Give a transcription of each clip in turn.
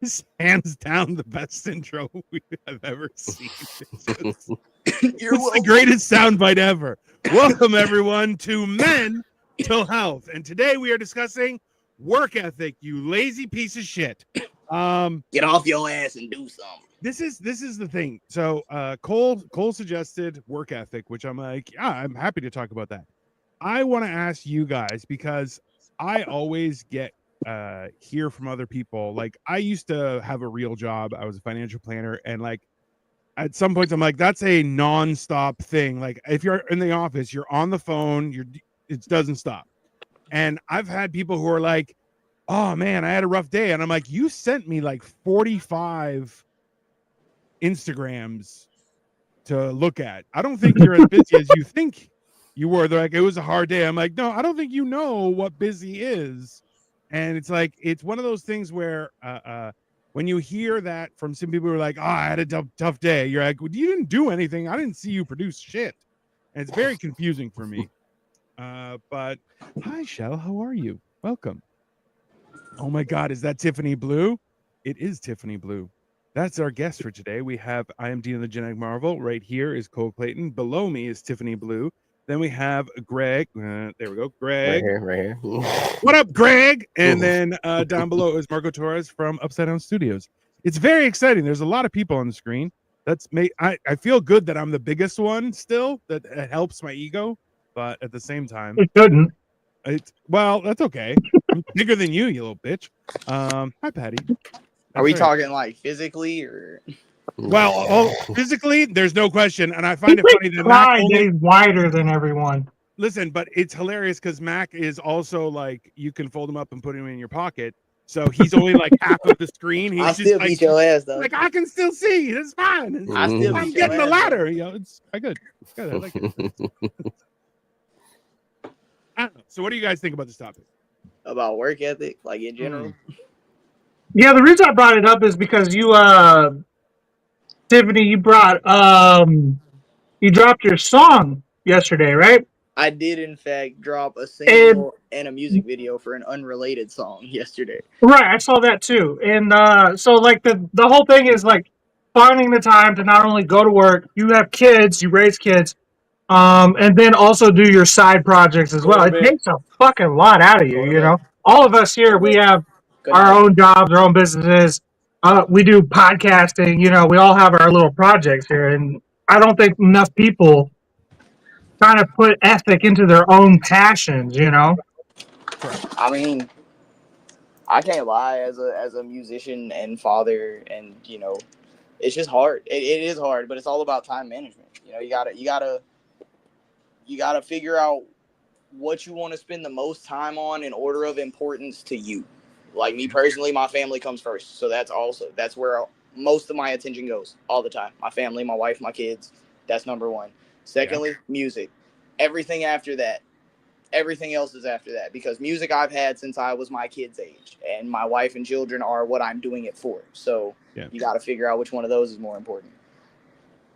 is hands down the best intro I've ever seen. You're It's the welcome. greatest soundbite ever. Welcome everyone to Men Till Health, and today we are discussing work ethic. You lazy piece of shit. Get off your ass and do something. This is the thing. So Cole suggested work ethic, which I'm like, yeah, I'm happy to talk about that. I want to ask you guys because I always get hear from other people. Like I used to have a real job. I was a financial planner, and like at some points I'm like, that's a non-stop thing. Like if you're in the office, you're on the phone, it doesn't stop. And I've had people who are like, oh man, I had a rough day. And I'm like, you sent me like 45 Instagrams to look at. I don't think you're as busy as you think you were. They're like, it was a hard day. I'm like, no, I don't think you know what busy is. And it's like, it's one of those things where when you hear that from some people who are like, oh, I had a tough day, you're like, well, you didn't do anything. I didn't see you produce shit. And it's very confusing for me. But hi, Shell, how are you? Welcome. Oh my God, is that Tiffany Blue? It is Tiffany Blue. That's our guest for today. We have I am Dean the Genetic Marvel. Right here is Cole Clayton. Below me is Tiffany Blue. Then we have Greg. There we go. Greg. Right here. What up, Greg? And then down below is Marco Torres from Upside Down Studios. It's very exciting. There's a lot of people on the screen. I feel good that I'm the biggest one still. That helps my ego. But at the same time, it couldn't. Well, that's okay. I'm bigger than you little bitch. Hi, Patty. Are we talking like physically or? Well, physically, there's no question, and I find it funny that Mac is wider than everyone. Listen, but it's hilarious because Mac is also like you can fold him up and put him in your pocket, so he's only like half of the screen. He's I still beat your ass though. Like I can still see. It's fine. I'm getting the ladder. You know, it's good. I like it. I don't know. So, what do you guys think about this topic? About work ethic, like in general. Yeah, the reason I brought it up is because you, Tiffany, you dropped your song yesterday, right? I did, in fact, drop a single and a music video for an unrelated song yesterday. Right, I saw that too. And so, like, the whole thing is, like, finding the time to not only go to work, you have kids, you raise kids, and then also do your side projects as well. It takes a fucking lot out of you, you know? All of us here, we have our own jobs, our own businesses. We do podcasting, you know, we all have our little projects here. And I don't think enough people kind of put ethic into their own passions, you know? I mean, I can't lie, as a musician and father, and you know, it's just hard. It is hard, but it's all about time management. You know, you gotta figure out what you want to spend the most time on in order of importance to you. Like me personally, my family comes first, so that's where most of my attention goes all the time. My family, my wife, my kids. That's number one. Secondly, music. Everything after that. Everything else is after that, because music I've had since I was my kid's age, and my wife and children are what I'm doing it for. So you got to figure out which one of those is more important.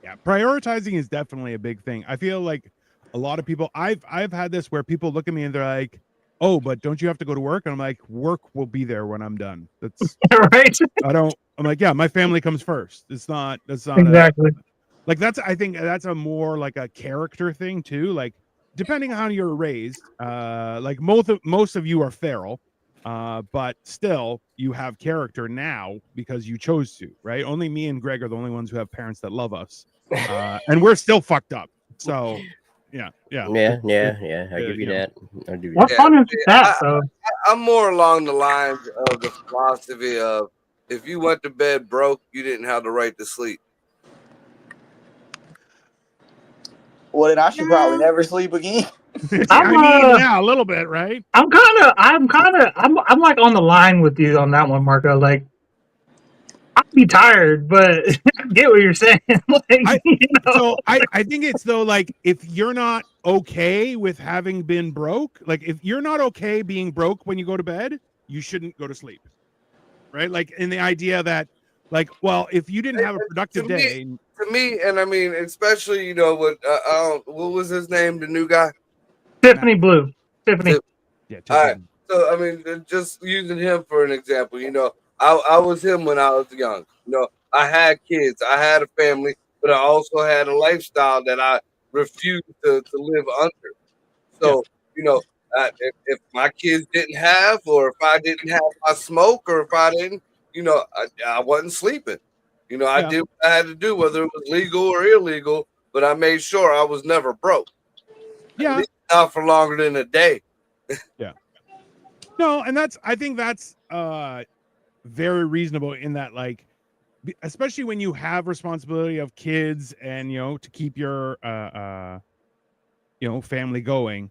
Yeah, prioritizing is definitely a big thing. I feel like a lot of people, I've had this where people look at me and they're like, oh, but don't you have to go to work? And I'm like, work will be there when I'm done. That's right. I'm like, yeah, my family comes first. That's not exactly. I think that's a more like a character thing too. Like depending on how you're raised, like most of you are feral, but still you have character now because you chose to, right? Only me and Greg are the only ones who have parents that love us, and we're still fucked up. So yeah. I give you that. I do. What fun is that? I'm more along the lines of the philosophy of if you went to bed broke, you didn't have the right to sleep. Well, then I should probably never sleep again. Yeah, a little bit, right? I'm like on the line with you on that one, Marco. Like, I'd be tired, but I get what you're saying. Like, So I think it's though, like if you're not okay with having been broke, like if you're not okay being broke when you go to bed, you shouldn't go to sleep, right? Like in the idea that, like, well, if you didn't have a productive day, to me, and I mean, especially you know what what was his name, the new guy, Tiffany Blue, Tiffany. Yeah. All right. So I mean, just using him for an example, you know, I was him when I was young. You know, I had kids, I had a family, but I also had a lifestyle that I refused to live under. So, you know, if my kids didn't have, or if I didn't have my smoke, or if I didn't, you know, I wasn't sleeping. You know, I Yeah. did what I had to do, whether it was legal or illegal, but I made sure I was never broke. At Yeah. least not for longer than a day. No, and I think that's very reasonable in that, like, especially when you have responsibility of kids and, you know, to keep your you know, family going,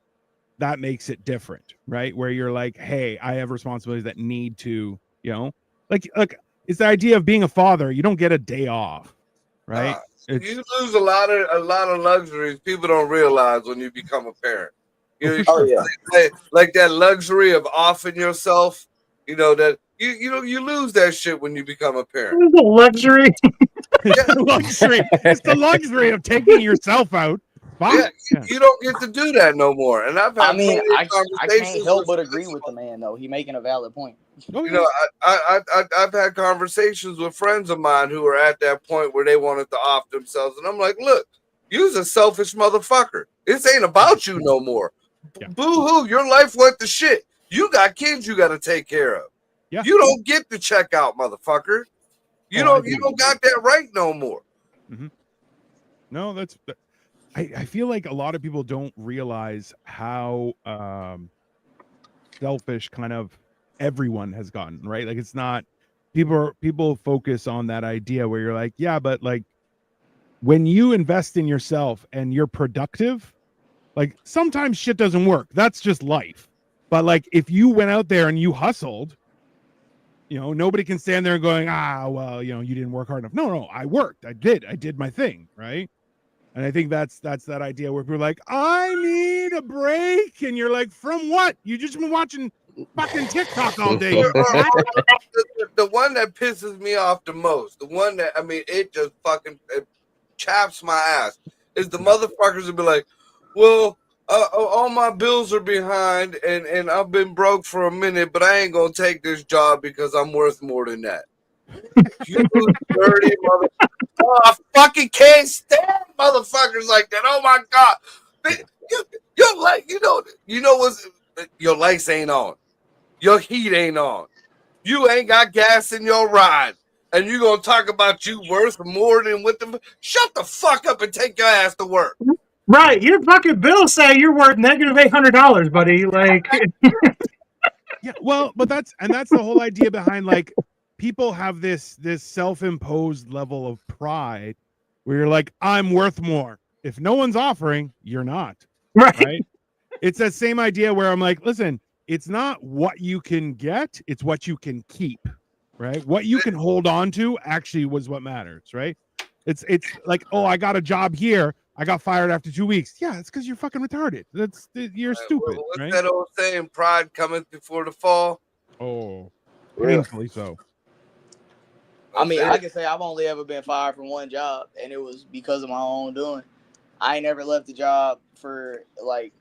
that makes it different, right? Where you're like, hey, I have responsibilities that need to, you know, like it's the idea of being a father. You don't get a day off, right? You lose a lot of luxuries people don't realize when you become a parent. You Oh yeah. like that luxury of offing yourself. You know that you lose that shit when you become a parent. It's a luxury. It's the luxury. It's the luxury of taking yourself out. Yeah, you don't get to do that no more. And I've had I mean, plenty of I conversations can't help with but friends agree of with the mine. man though. He making a valid point. Oh, You know, I've had conversations with friends of mine who are at that point where they wanted to off themselves, and I'm like, look, you's a selfish motherfucker. This ain't about you no more. Yeah. Boo hoo, your life went to shit. You got kids you got to take care of. Yeah. You don't get to check out, motherfucker. You Oh, I you agree. don't got that right no more. No, I feel like a lot of people don't realize how selfish kind of everyone has gotten, right? Like, it's not people focus on that idea where you're like, yeah, but like when you invest in yourself and you're productive, like sometimes shit doesn't work. That's just life. But like if you went out there and you hustled, you know, nobody can stand there and going, well, you know, you didn't work hard enough. No, I worked. I did my thing, right? And I think that's that idea where people are like, I need a break. And you're like, from what? You just been watching fucking TikTok all day. You The one that pisses me off the most, the one that, I mean, it just fucking chaps my ass, is the motherfuckers that be like, well, all my bills are behind and I've been broke for a minute, but I ain't gonna take this job because I'm worth more than that. You dirty motherfucker. Oh, I fucking can't stand motherfuckers like that. Oh my god. Your light, you know what's, your lights ain't on. Your heat ain't on. You ain't got gas in your ride. And you gonna talk about you worth more than what the, shut the fuck up and take your ass to work. Right, your fucking bill say you're worth negative $800, buddy. Like, Yeah, well, but that's the whole idea behind, like, people have this self-imposed level of pride where you're like, I'm worth more. If no one's offering, you're not. Right? It's that same idea where I'm like, listen, it's not what you can get, it's what you can keep. Right? What you can hold on to actually was what matters, right? It's like, oh, I got a job here. I got fired after 2 weeks. Yeah, it's because you're fucking retarded. You're stupid. What's right? that old saying? Pride cometh before the fall. Oh, painfully so. I mean, I can say I've only ever been fired from one job, and it was because of my own doing. I ain't never left the job for, like,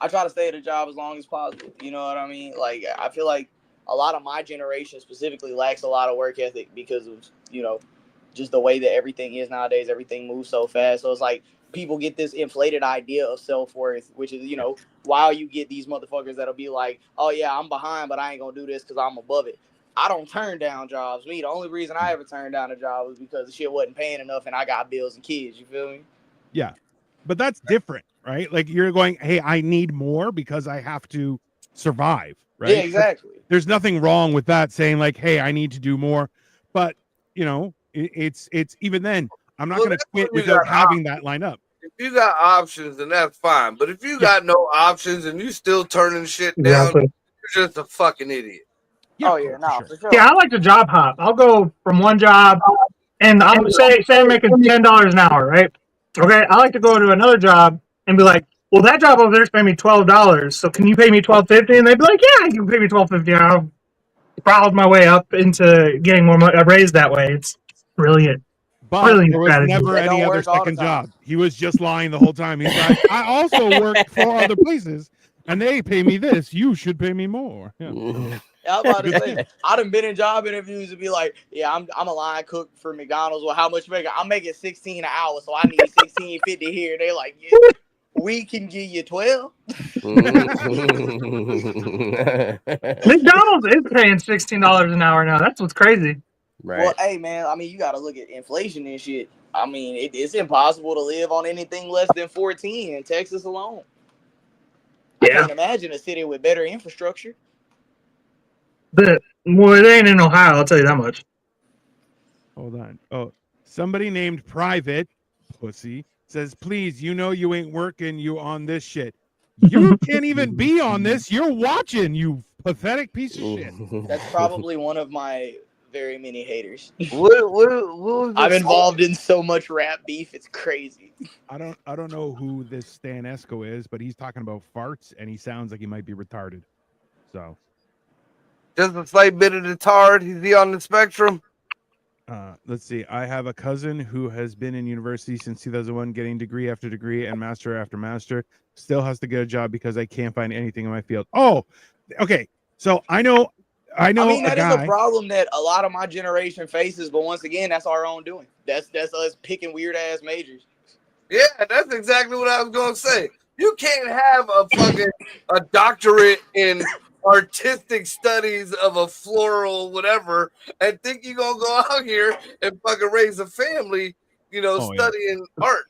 I try to stay at a job as long as possible. You know what I mean? Like, I feel like a lot of my generation specifically lacks a lot of work ethic because of, you know, just the way that everything is nowadays. Everything moves so fast. So it's like people get this inflated idea of self-worth, which is, you know, while you get these motherfuckers that'll be like, oh yeah, I'm behind, but I ain't gonna do this because I'm above it. I don't turn down jobs. The only reason I ever turned down a job was because the shit wasn't paying enough and I got bills and kids. You feel me? Yeah, but that's different, right? Like, you're going, hey, I need more because I have to survive, right? Yeah, exactly. There's nothing wrong with that, saying like, hey, I need to do more. But, you know, it's even then, I'm not going to quit without having that lined up. If you got options, then that's fine. But if you got no options and you still turning shit down, you're just a fucking idiot. Yeah, oh yeah, no, for sure. yeah, I like to job hop. I'll go from one job, and I'm say I'm making $10 an hour, right? Okay, I like to go to another job and be like, well, that job over there is paying me $12, so can you pay me $12.50? And they'd be like, yeah, you can pay me $12.50. I'll prowled my way up into getting more money, raised that way. It's brilliant. But Brilliant there was strategy. never They don't any other work all the second time. job. He was just lying the whole time. He's like, I also work for other places, and they pay me this. You should pay me more. Yeah. I was about to say, I done been in job interviews and be like, yeah, I'm a line cook for McDonald's. Well, how much you make? I'm making $16 an hour, so I need $16.50 here. They're like, yeah, we can give you 12. McDonald's is paying $16 an hour now. That's what's crazy. Right. Well, hey man, I mean, you got to look at inflation and shit. I mean, it's impossible to live on anything less than 14 in Texas alone. I Yeah. can't imagine a city with better infrastructure. Well, it ain't in Ohio, I'll tell you that much. Hold on. Oh, somebody named Private Pussy says, please, you know you ain't working, you on this shit. You can't even be on this. You're watching, you pathetic piece of shit. That's probably one of my very many haters. What was I'm this involved in so much rap beef, it's crazy. I don't know who this Stan Esco is, but he's talking about farts and he sounds like he might be retarded. So Just a slight bit of retard. Is he on the spectrum? let's see. I have a cousin who has been in university since 2001, getting degree after degree and master after master. Still has to get a job because I can't find anything in my field. Oh, okay. So I know I mean, a that is guy. a problem that a lot of my generation faces, but once again, that's our own doing. That's us picking weird ass majors. Yeah, that's exactly what I was gonna say. You can't have a doctorate in artistic studies of a floral whatever and think you're gonna go out here and fucking raise a family, studying art.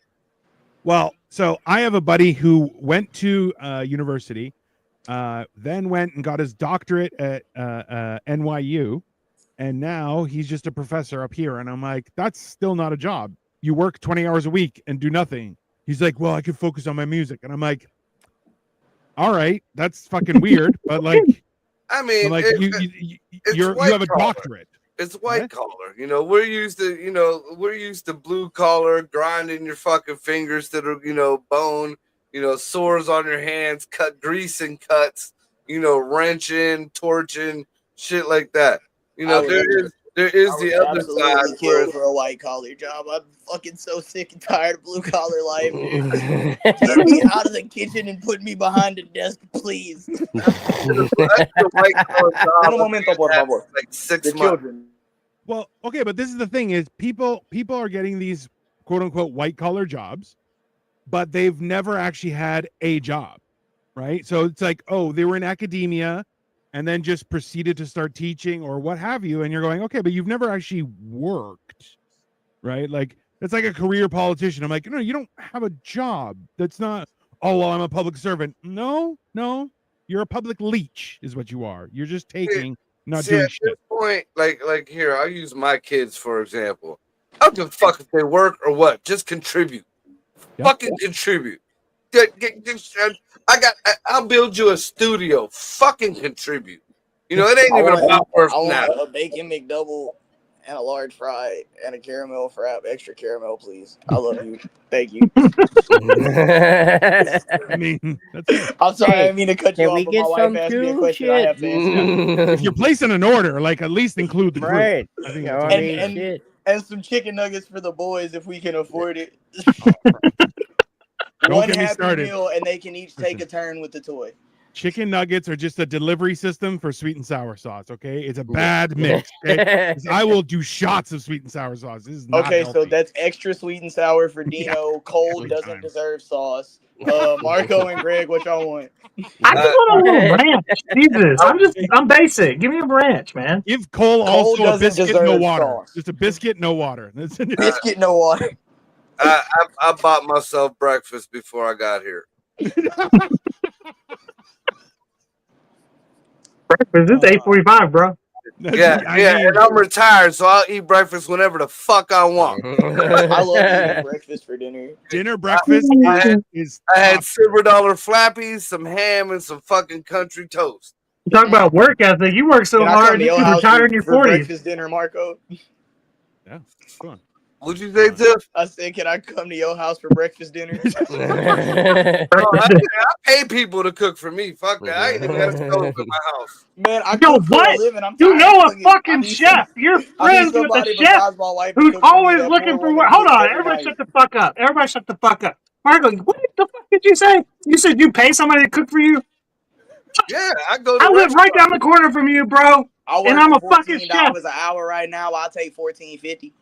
Well, so I have a buddy who went to university, then went and got his doctorate at NYU, and now he's just a professor up here. And I'm like, that's still not a job. You work 20 hours a week and do nothing. He's like, well, I can focus on my music. And I'm like, all right, that's fucking weird. But like, I mean, like you have a doctorate. It's white collar. We're used to blue collar, grinding your fucking fingers to the, bone, sores on your hands, greasing cuts, wrenching, torching, shit like that. There is the other side where for a white collar job. I'm fucking so sick and tired of blue collar life. Get me out of the kitchen and put me behind the desk, please. Un momento, por favor. Like 6 The months. children. Well, okay, but this is the thing: is people are getting these quote unquote white collar jobs, but they've never actually had a job, right? So it's like, oh, they were in academia and then just proceeded to start teaching or what have you, and you're going, okay, but you've never actually worked, right? Like it's like a career politician. I'm like, no, you don't have a job. That's not. Oh, well, I'm a public servant. No, you're a public leech, is what you are. You're just taking. Not doing at shit. this point, like here, I'll use my kids for example. I don't give a fuck if they work or what. Just contribute. Yep. Fucking contribute. I'll build you a studio. Fucking contribute. It ain't even about worth now. A bacon McDouble and a large fry and a caramel frap, extra caramel, please. I love you. Thank you. I mean, that's it. I'm sorry, I didn't mean to cut you Can off. we But get my some wife asked me a too? question. I have to answer. If you're placing an order, like at least include the group. Right. I think I that's mean, And- shit. And some chicken nuggets for the boys if we can afford it. Don't One get me happy started. meal, and they can each take a turn with the toy. Chicken nuggets are just a delivery system for sweet and sour sauce. Okay, it's a bad mix. Okay? 'Cause I will do shots of sweet and sour sauce. This is not Okay, so healthy. that's extra sweet and sour for Dino. Cold Every doesn't time. deserve sauce. Marco and Greg, what y'all want? I just want a little ranch. Jesus, I'm basic. Give me a ranch, man. Give Cole Cole also a doesn't biscuit, no deserve water. sauce. Just a biscuit, no water. That's it. Biscuit, no water. I bought myself breakfast before I got here. Breakfast is 8:45, bro. Yeah, and I'm retired, so I'll eat breakfast whenever the fuck I want. I love eating breakfast for dinner. Dinner breakfast is I had top. silver dollar flappies, some ham, and some fucking country toast. You talk about work ethic. You work so Can I come hard, to you your could house retire in your for 40s. breakfast dinner, Marco? Yeah, go on. What'd you say, Tiff? I said, can I come to your house for breakfast dinner? I pay people to cook for me. Fuck that. I ain't even got to go to my house. Man, I Yo, cook for what? a living. I'm You tired know of a cooking. I fucking need chef. You're I need friends with a somebody chef besides my wife to who's cook for me. always That looking poor for woman work. Hold gets on, every everybody night. shut the fuck up. Everybody shut the fuck up. Marco, what the fuck did you say? You said you pay somebody to cook for you? Yeah, I go to I live right down the corner from you, bro. I work And I'm a for fucking $14 an hour right now. I'll take $14.50.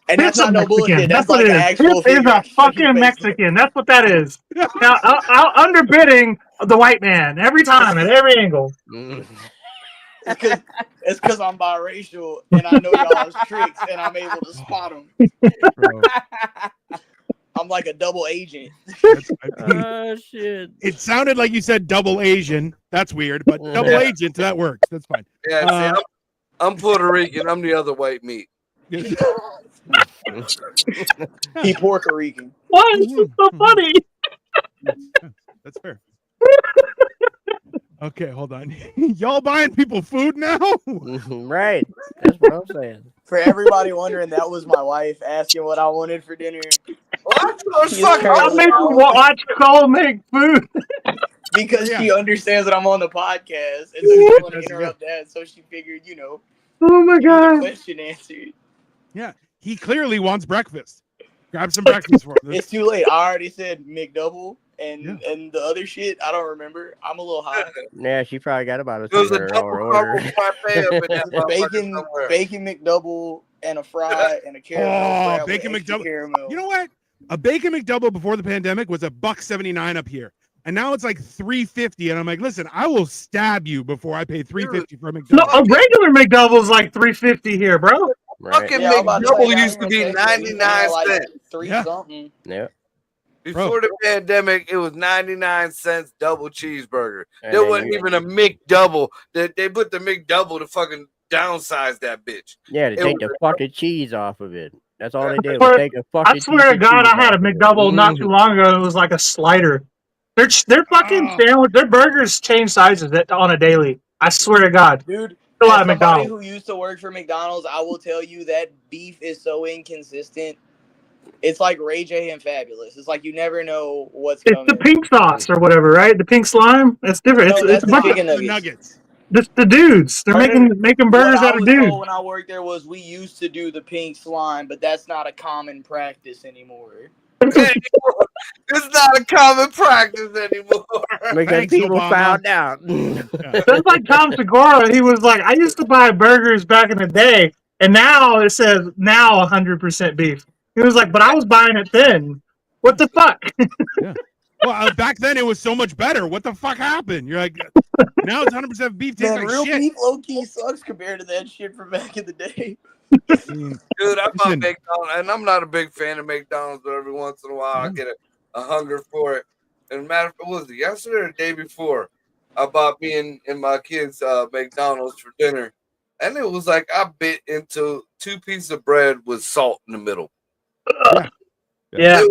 And that's Tip's a not no Mexican. bullshit. That's That's what like it an is. actual Tip is figure. a I can show you fucking based Mexican. That's what that is. Now, I'll underbidding the white man every time at every angle. It's because I'm biracial and I know y'all's tricks and I'm able to spot them. Bro, I'm like a double agent. Oh shit! it sounded like you said double Asian. That's weird, but double Yeah. agent, that works. That's fine. Yeah, see, I'm Puerto Rican. I'm the other white meat. He Puerto Rican. Why is this so funny? That's fair. Okay, hold on. Y'all buying people food now? Right. That's what I'm saying. For everybody wondering, that was my wife asking what I wanted for dinner. What? She's I'll currently make you out watch Cole make food. because Yeah. she understands that I'm on the podcast, and so she didn't want to interrupt that. So she figured, Oh my give me the god. question answered. He clearly wants breakfast. Grab some breakfast for him. It's too late. I already said McDouble and the other shit. I don't remember. I'm a little high. Yeah, she probably got about a There's a $200 double order. crumble frappe up in that motherfucker bacon somewhere. bacon McDouble and a fry and a caramel. Oh, crab with bacon extra McDouble. Caramel. You know what? A bacon McDouble before the pandemic was $1.79 up here. And now it's like $3.50. And I'm like, listen, I will stab you before I pay $3.50 for a No, McDouble. a regular McDouble's like $3.50 here, bro. Right. Fucking Yeah, I'm about to say, McDouble down used to here be in Texas, we 99 had like cents. three Yeah. something. Yep. Before the pandemic, it was 99 cents double cheeseburger. And There then wasn't you- even a McDouble. They put the McDouble to fucking downsize that bitch. Yeah, to It take the was- fucking cheese off of it. That's all they did I was swear- take the fucking I swear to cheese God, I had a off of it. McDouble not too long ago. It was like a slider. Their fucking Oh. sandwich, their burgers change sizes on a daily. I swear to God. Dude, Still as out of somebody McDonald's. who used to work for McDonald's, I will tell you that beef is so inconsistent. It's like Ray J and Fabulous. It's like you never know what's It's coming. the pink sauce or whatever, right? The pink slime. That's different. No, It's that's a the bunch of chicken The nuggets. nuggets. the dudes. They're making burgers What I out of was dudes. told when I worked there was we used to do the pink slime, but that's not a common practice anymore. It's not a common practice anymore. Because Thanks, people Obama. found out. That's like Tom Segura. He was like, I used to buy burgers back in the day, and now it says now 100% beef. He was like, but I was buying it then. What the fuck? Well, back then it was so much better. What the fuck happened? You're like, now it's 100% beef. Tastes Man, like real shit. beef low key sucks compared to that shit from back in the day. I mean, Dude, I bought Listen. McDonald's, and I'm not a big fan of McDonald's, but every once in a while I get a hunger for it. And matter of fact, was it yesterday or the day before? I bought me and my kids McDonald's for dinner, and it was like I bit into 2 pieces of bread with salt in the middle. Yeah.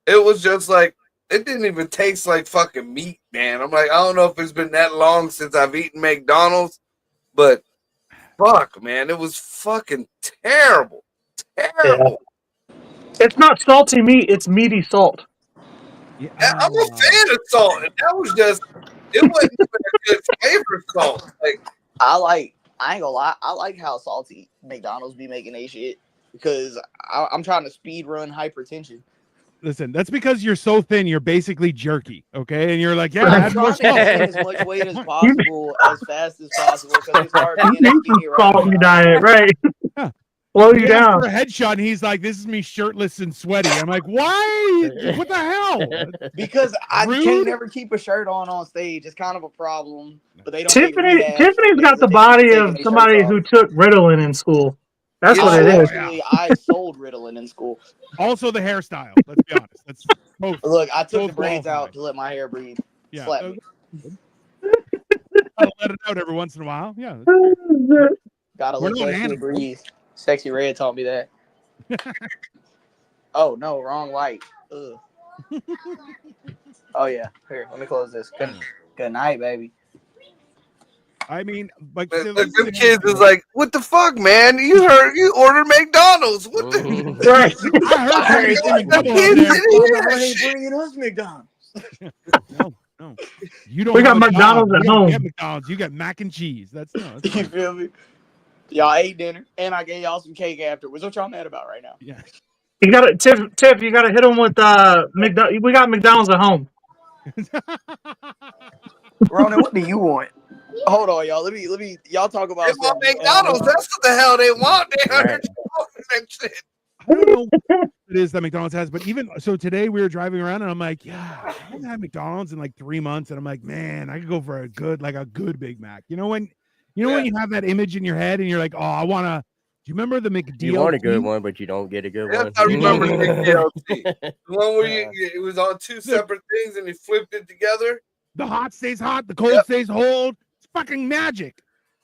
It was just like it didn't even taste like fucking meat, man. I'm like, I don't know if it's been that long since I've eaten McDonald's, but fuck, man, it was fucking terrible. Terrible. It's not salty meat, it's meaty salt. yeah, I'm a fan of salt, and that was just it wasn't even a good flavor salt. Like I ain't gonna lie, I like how salty McDonald's be making they shit because I'm trying to speed run hypertension. Listen, that's because you're so thin. You're basically jerky. Okay, and you're like, yeah, I'm add more trying to salt. gain as much weight as possible, as fast as possible, because it's hard You being need a some skinny salt in your round. diet, right? Yeah. Slow you Yeah, down. for a headshot, and he's like, "This is me shirtless and sweaty." I'm like, "Why? What the hell?" Because I Rude. can't never keep a shirt on stage. It's kind of a problem. But they don't make Tiffany's rehab got the because body they keep of taking their somebody shirts who off. took Ritalin in school. That's what it is. Actually, I sold Ritalin in school. Also, the hairstyle. Let's be honest. That's both. Look, I took Both the braids qualified. out to let my hair breathe. Yeah, Slap me. I'll let it out every once in a while. Yeah. Gotta We're let not that shit animals. breathe. Sexy Red taught me that. Oh no, wrong light. Ugh. Oh yeah, here. Let me close this. Good night, baby. I mean, but the kids is like, what the fuck, man? You ordered McDonald's. What the Right. I heard something The double kids over there. didn't eat Why that ain't shit. bringing us McDonald's? No. You don't. We got have a McDonald's job. at You don't home. get McDonald's. You get mac and cheese. That's no. That's You fine. feel me? Y'all ate dinner, and I gave y'all some cake afterwards. What y'all mad about right now? You gotta Tiff, you gotta hit them with McDonald's. We got McDonald's at home. Ronan, what do you want? Hold on, y'all. Let me. Y'all talk about. They want something. McDonald's. That's what the hell they want. They Right. understand that shit. I don't know what it is that McDonald's has, but even so, today we were driving around and I'm like, yeah, I haven't had McDonald's in like 3 months, and I'm like, man, I could go for a good Big Mac. You know when you have that image in your head and you're like, oh, I want to. Do you remember the McDLT? You want a good one, but you don't get a good Yes, one. I remember the McDLT. The one where it was on two separate things and you flipped it together. The hot stays hot, the cold stays cold. It's fucking magic.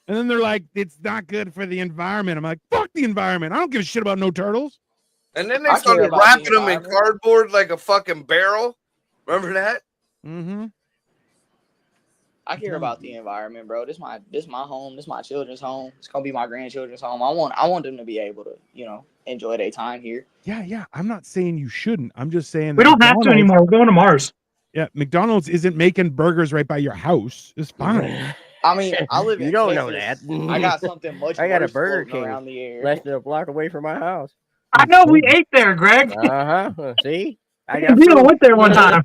And then they're like, it's not good for the environment. I'm like, fuck the environment. I don't give a shit about no turtles. And then I they care started about wrapping the them in environment. cardboard like a fucking barrel. Remember that? Mm-hmm. I care about the environment, bro. This my home. This my children's home. It's gonna be my grandchildren's home. I want them to be able to, enjoy their time here. Yeah. I'm not saying you shouldn't. I'm just saying We that don't have to McDonald's- anymore. We're going to Mars. Yeah, McDonald's isn't making burgers right by your house. It's fine. I mean, I live in You don't know Texas. that. I got something much I got a worse Burger floating King around the air. less than a block away from my house. I know we ate there, Greg. Uh-huh. See? I Me got and Dino food. went there one time.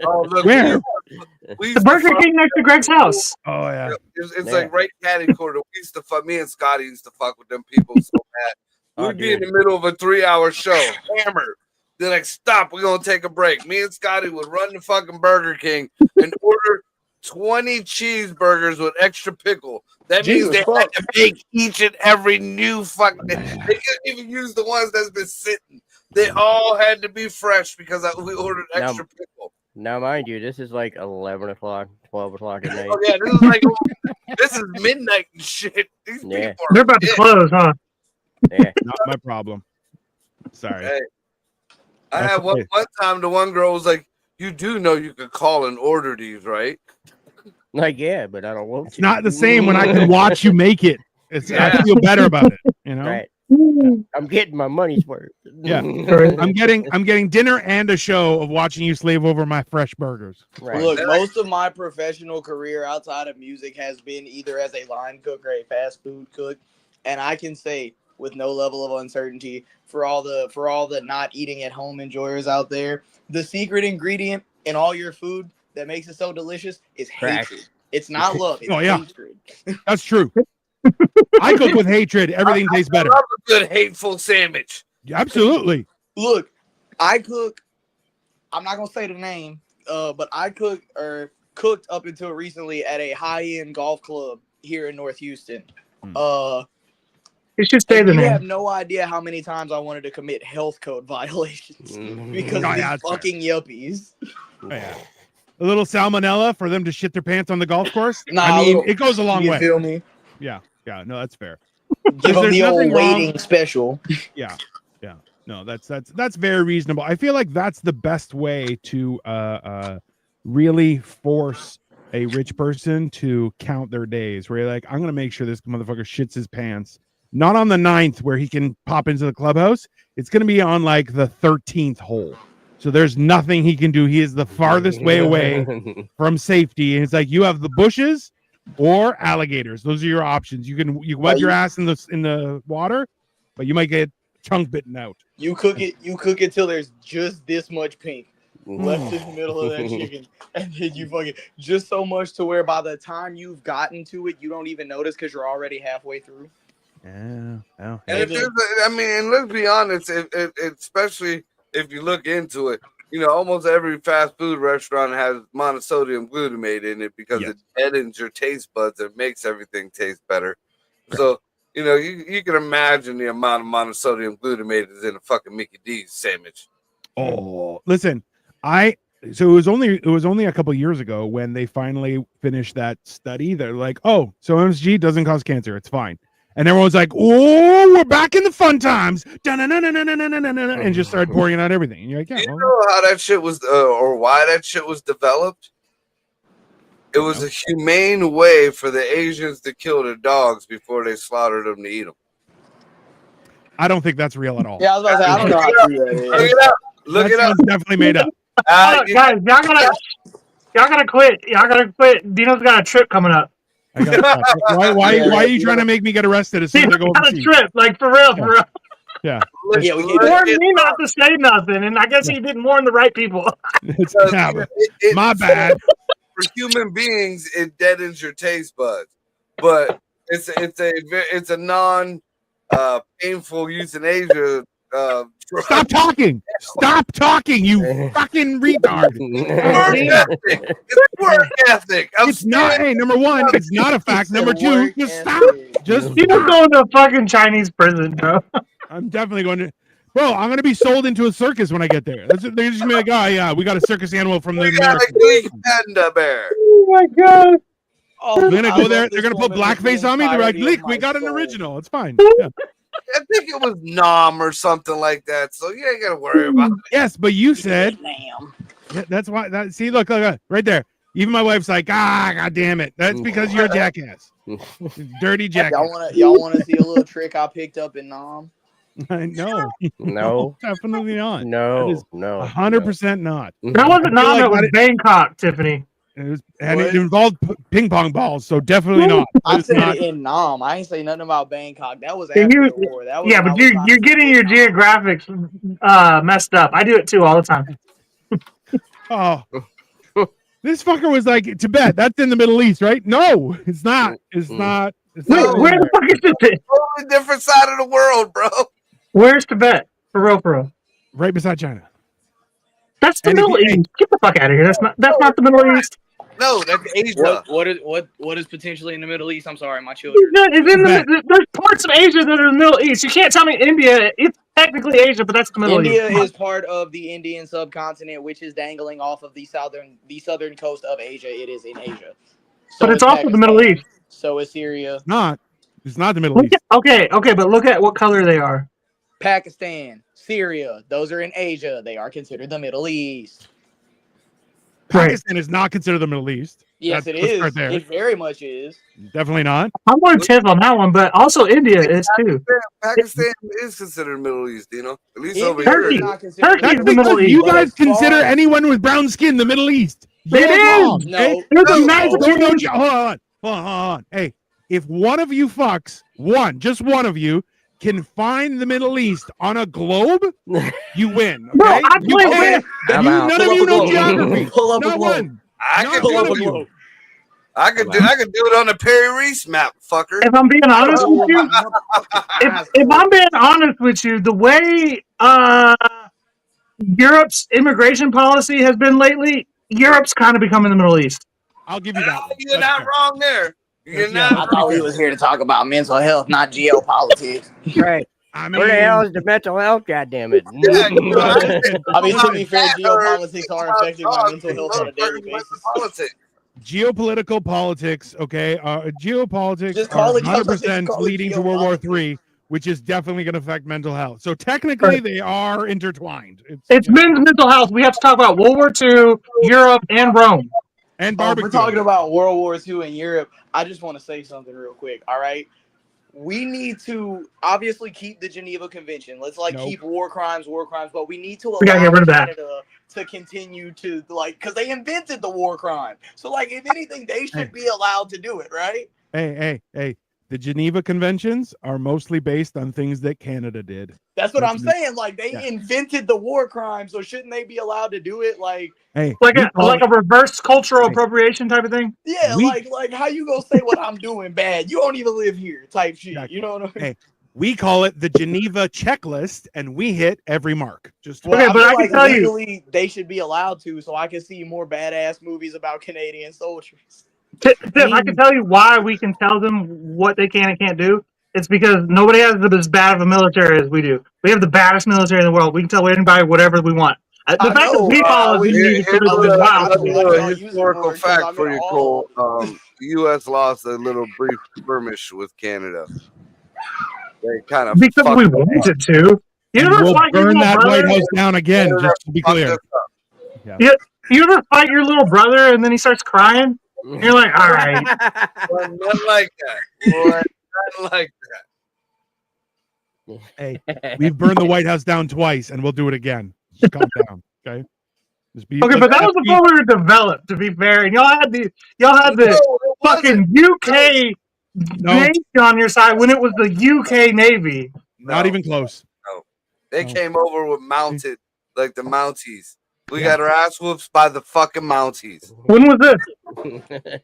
Oh, look, Where? we The used to Burger fuck- King next to Greg's house. Oh yeah. It's Yeah. like right catty corner. We used to fuck. Me and Scotty used to fuck with them people so bad. Oh, We'd be in dude. the middle of a 3-hour show, hammered. They're like, "Stop! We're gonna take a break." Me and Scotty would run to fucking Burger King and order 20 cheeseburgers with extra pickle. That means Jesus they Christ. had to make each and every new fucking. They couldn't even use the ones that's been sitting. They all had to be fresh because we ordered extra pickle. Now, mind you, this is like 11 o'clock, 12 o'clock at night. Oh yeah, this is like this is midnight and shit. These Yeah. people are They're about to pissed. close, huh? Yeah. Not my problem. Sorry. Hey, I That's had one okay. time the one girl was like, "You do know you could call and order these, right?" Like, yeah, but I don't want It's to. not the same when I can watch you make it. It's I Yeah. feel better about it, you know? Right. I'm getting my money's worth. Yeah. I'm getting dinner and a show of watching you slave over my fresh burgers. Right. Look, most of my professional career outside of music has been either as a line cook or a fast food cook, and I can say with no level of uncertainty for all the not eating at home enjoyers out there, the secret ingredient in all your food that makes it so delicious is Crack. hatred. It's not love. It's Oh, yeah. hatred. That's true. I cook with hatred. Everything tastes better. I love a good hateful sandwich. Absolutely. Look, I cook. I'm not gonna say the name, but I cooked up until recently at a high-end golf club here in North Houston. You should say the You name. have no idea how many times I wanted to commit health code violations because Oh, of yeah, these that's fair. fucking yuppies. Oh, yeah. A little salmonella for them to shit their pants on the golf course. Nah, I mean, look, it goes a long you way. feel me? Yeah. No, that's fair. Give them there's the old nothing wrong- waiting special. Yeah. No, that's very reasonable. I feel like that's the best way to really force a rich person to count their days. Where you're like, I'm gonna make sure this motherfucker shits his pants. Not on the 9th where he can pop into the clubhouse. It's gonna be on like the 13th hole. So there's nothing he can do. He is the farthest way away from safety. And it's like you have the bushes or alligators. Those are your options. You can wet your ass in the water, but you might get chunk bitten out. You cook it till there's just this much pink left in the middle of that chicken, and then you fucking just so much to where by the time you've gotten to it, you don't even notice because you're already halfway through. Yeah. And if there's, I mean, let's be honest, especially if you look into it, almost every fast food restaurant has monosodium glutamate in it because Yes. it deadens your taste buds and makes everything taste better. So, you can imagine the amount of monosodium glutamate is in a fucking Mickey D's sandwich. Oh, listen, so it was only a couple years ago when they finally finished that study. They're like, oh, so MSG doesn't cause cancer. It's fine. And everyone's like, oh, we're back in the fun times. And just started pouring out everything. And you're like, yeah, You well, know how that shit was, or why that shit was developed? It was a humane way for the Asians to kill their dogs before they slaughtered them to eat them. I don't think that's real at all. Yeah, I was about to say I don't know how true that Look is. it up. Look That it up. sounds definitely made up. Guys, y'all gotta quit. Y'all gotta quit. Dino's got a trip coming up. I gotta stop. Why are you trying to make me get arrested as soon as I Dino's go got a overseas? trip, like for real, for real. Yeah. Yeah, we He can't. warned me not to say nothing, and I guess he didn't warn the right people. It's, Because yeah, but it- my bad. For human beings, it deadens your taste buds, but it's a non painful euthanasia. Stop talking. Stop talking, you fucking retard. Work ethic. It's work ethic. It's not. Hey, number one, it's not a fact. Number two, Work just ethic. stop. Just He was going to a fucking Chinese prison, bro. I'm definitely going to. Bro, I'm going to be sold into a circus when I get there. They're just going to be like, oh, yeah, we got a circus animal from the We got a Americans. Greek panda bear. Oh my god. Oh, I'm going to I go love there. this They're going to put woman with the blackface on me. They're like, entirety of look, we my got an soul. original. It's fine. Yeah. I think it was Nom or something like that. So you ain't gotta worry about it. Yes, but you said Damn. that's why. See, look, right there. Even my wife's like, god damn it. That's because you're a jackass. Dirty jackass. Y'all wanna see a little trick I picked up in Nam? No, No, definitely not. That no, is no. 100% not. That wasn't I feel Nam, like that was that- Bangkok, Tiffany. And it involved ping pong balls, so definitely not. I It's said not. it in Nam. I ain't say nothing about Bangkok. That was Yeah, after you- the war. That was Yeah, when I but was trying you're to getting your get Nam. geographics messed up. I do it too all the time. Oh, this fucker was like Tibet. That's in the Middle East, right? No, it's not. It's not. It's Wait, not No. where the fuck is it? Totally different side of the world, bro. Where's Tibet? For real, for real. right beside China. That's the And if Middle you- East. Get the fuck out of here. That's not the Middle East. No, that's Asia. What is potentially in the Middle East? I'm sorry, my children. It's in there's parts of Asia that are in the Middle East. You can't tell me India. It's technically Asia, but that's the Middle India East. is part of the Indian subcontinent, which is dangling off of the southern coast of Asia. It is in Asia. So But it's is also the Middle Pakistan. East. So is Syria. It's not. It's not the Middle Look East. at, okay, but look at what color they are. Pakistan, Syria, those are in Asia. They are considered the Middle East. Right. Pakistan is not considered the Middle East. Yes, Let's it start is. there. It very much is. Definitely not. I'm going to Tiff on that one, but also India is too. Pakistan is considered Middle East, you know? At least over India Turkey. is here. not considered Turkey That's is the Middle because East. you But guys as far- consider anyone with brown skin the Middle East. It You're is. wrong, No. okay? There's a No. nice No, hold on. Hey, if one of you fucks, just one of you, can find the Middle East on a globe, you win. Bro, Okay? I You play can't- I'm you- out. none Pull of up you a know globe. geography. Pull up a Not globe. one. I Not could Pull do up a one of you. globe. I could do it on the Perry Reese map, fucker. If I'm being honest Oh, with you, my motherfucking if I'm being honest with you, the way Europe's immigration policy has been lately, Europe's kind of becoming the Middle East. I'll give you that. one. You're That's not fair. wrong there. You're Yeah, not I thought we was here to talk about mental health, not geopolitics. Right. I Where the hell mean, is the mental health? God damn it! Yeah, you know, I mean, to be fair, That hurt. geopolitics are affecting my mental health on a daily basis. Politics. geopolitical politics, okay? Geopolitics Just call are it- just 100% call it leading to World War geopolitics. III, which is definitely going to affect mental health. So technically, Right. they are intertwined. It's men's mental health. We have to talk about World War II, Europe, and Rome. and Oh, barbecue. we're talking about World War II in Europe. I just want to say something real quick. All right. We need to obviously keep the Geneva Convention. Let's Nope. keep war crimes, but we need to allow We gotta get rid of that. Canada to continue to because they invented the war crime. So if anything, they should be allowed to do it, right? Hey. The Geneva Conventions are mostly based on things that Canada did. That's what I'm That's- saying. They yeah. invented the war crime, so shouldn't they be allowed to do it? Hey, Like we a call like it- a reverse cultural Hey. appropriation type of thing. Yeah, We- like how you gonna say what I'm doing bad? You don't even live here, type shit. Exactly. You know what I mean? Hey, we call it the Geneva checklist, and we hit every mark. Just Okay, but feel I can tell you- legally they should be allowed to, so I can see more badass movies about Canadian soldiers. Tiff, I can tell you why we can tell them what they can and can't do. It's because nobody has as bad of a military as we do. We have the baddest military in the world. We can tell anybody whatever we want. The I fact know, that we follow we- these Here- is here's I a wish little- I here's a could- little I could use it historical more, 'cause fact I'm for in you, all Cole. of it. The U.S. lost a little brief skirmish with Canada. They kind of because we wanted to. You and ever we'll fight your burn little that brother? White House down again, just to be clear. You ever fight your little brother and then he starts crying? And you're like, all right. Not like that. Boy, not like Hey, we've burned the White House down twice, and we'll do it again. Just calm down, okay? Just be, Okay, but that was before we were developed, to be fair. And y'all had the fucking UK No. Navy on your side when it was the UK Navy. not even close. They Oh. came over with mounted, like the Mounties. We got our ass whoops by the fucking Mounties. When was this?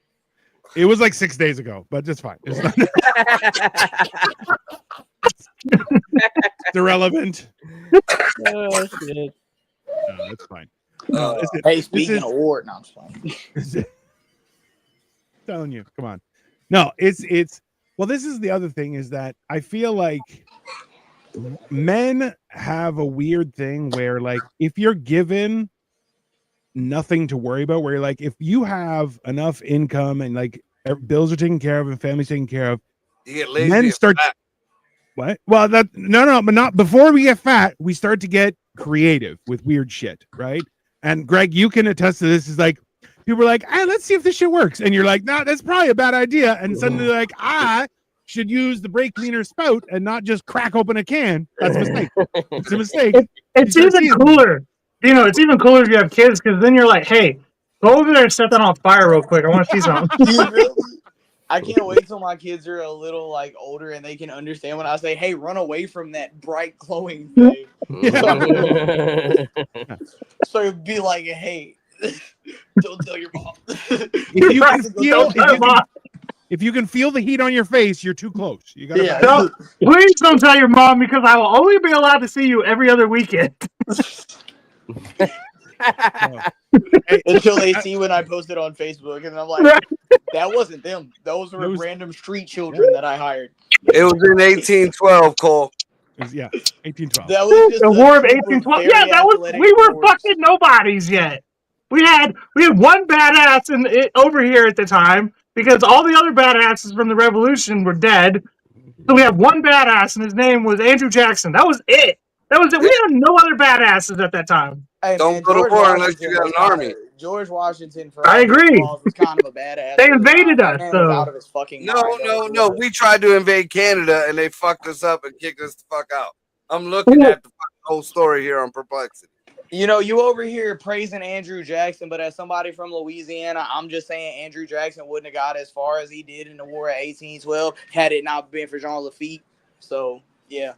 It was like 6 days ago, but it's fine. It's not it's irrelevant. Oh, shit. No, it's fine. No, listen, Hey, this speaking is- of war, no, I'm just playing. telling you, come on. No, it's well, this is the other thing is that I feel like men have a weird thing where like if you're given nothing to worry about, where you're like if you have enough income and like bills are taken care of and family's taken care of, You get lazy. men and start fat. what? Well, that no, but not before we get fat, we start to get creative with weird shit, right? And Greg, you can attest to this. Is like people are like, "Hey, let's see if this shit works," and you're like, "No, that's probably a bad idea." And suddenly, like, I should use the brake cleaner spout and not just crack open a can. That's a mistake. It's a mistake. It's You start even seeing- cooler. You know, it's even cooler if you have kids because then you're like, hey, go over there and set that on fire real quick. I want to see something. You really? I can't wait till my kids are a little like older and they can understand when I say, "Hey, run away from that bright glowing thing." So it'd be like, "Hey, don't tell your mom." If you can feel, Don't tell your mom. if you can feel the heat on your face, you're too close. You gotta. Yeah. No, please don't tell your mom because I will only be allowed to see you every other weekend. Hey, Until they see when I posted on Facebook, and I'm like, Right. "That wasn't them. Those were Those- random street children that I hired." It was in 1812, Cole. yeah, 1812. That was just The a War of group 1812. very Yeah, that was. athletic We were boys. fucking nobodies yet. We had one badass over here at the time because all the other badasses from the Revolution were dead. So we had one badass, and his name was Andrew Jackson. That was it. That was it. We had no other badasses at that time. Hey, Don't man, go to George war unless Washington you got was an army. kinda- George Washington, for I all his agree. flaws, was kind of a badass. They at the invaded time. us, That man was so- out of his fucking No, mind. no, no. We tried to invade Canada and they fucked us up and kicked us the fuck out. I'm looking at the fucking whole story here on Perplexity. You know, you over here praising Andrew Jackson, but as somebody from Louisiana, I'm just saying Andrew Jackson wouldn't have got as far as he did in the War of 1812 had it not been for Jean Lafitte. So, yeah.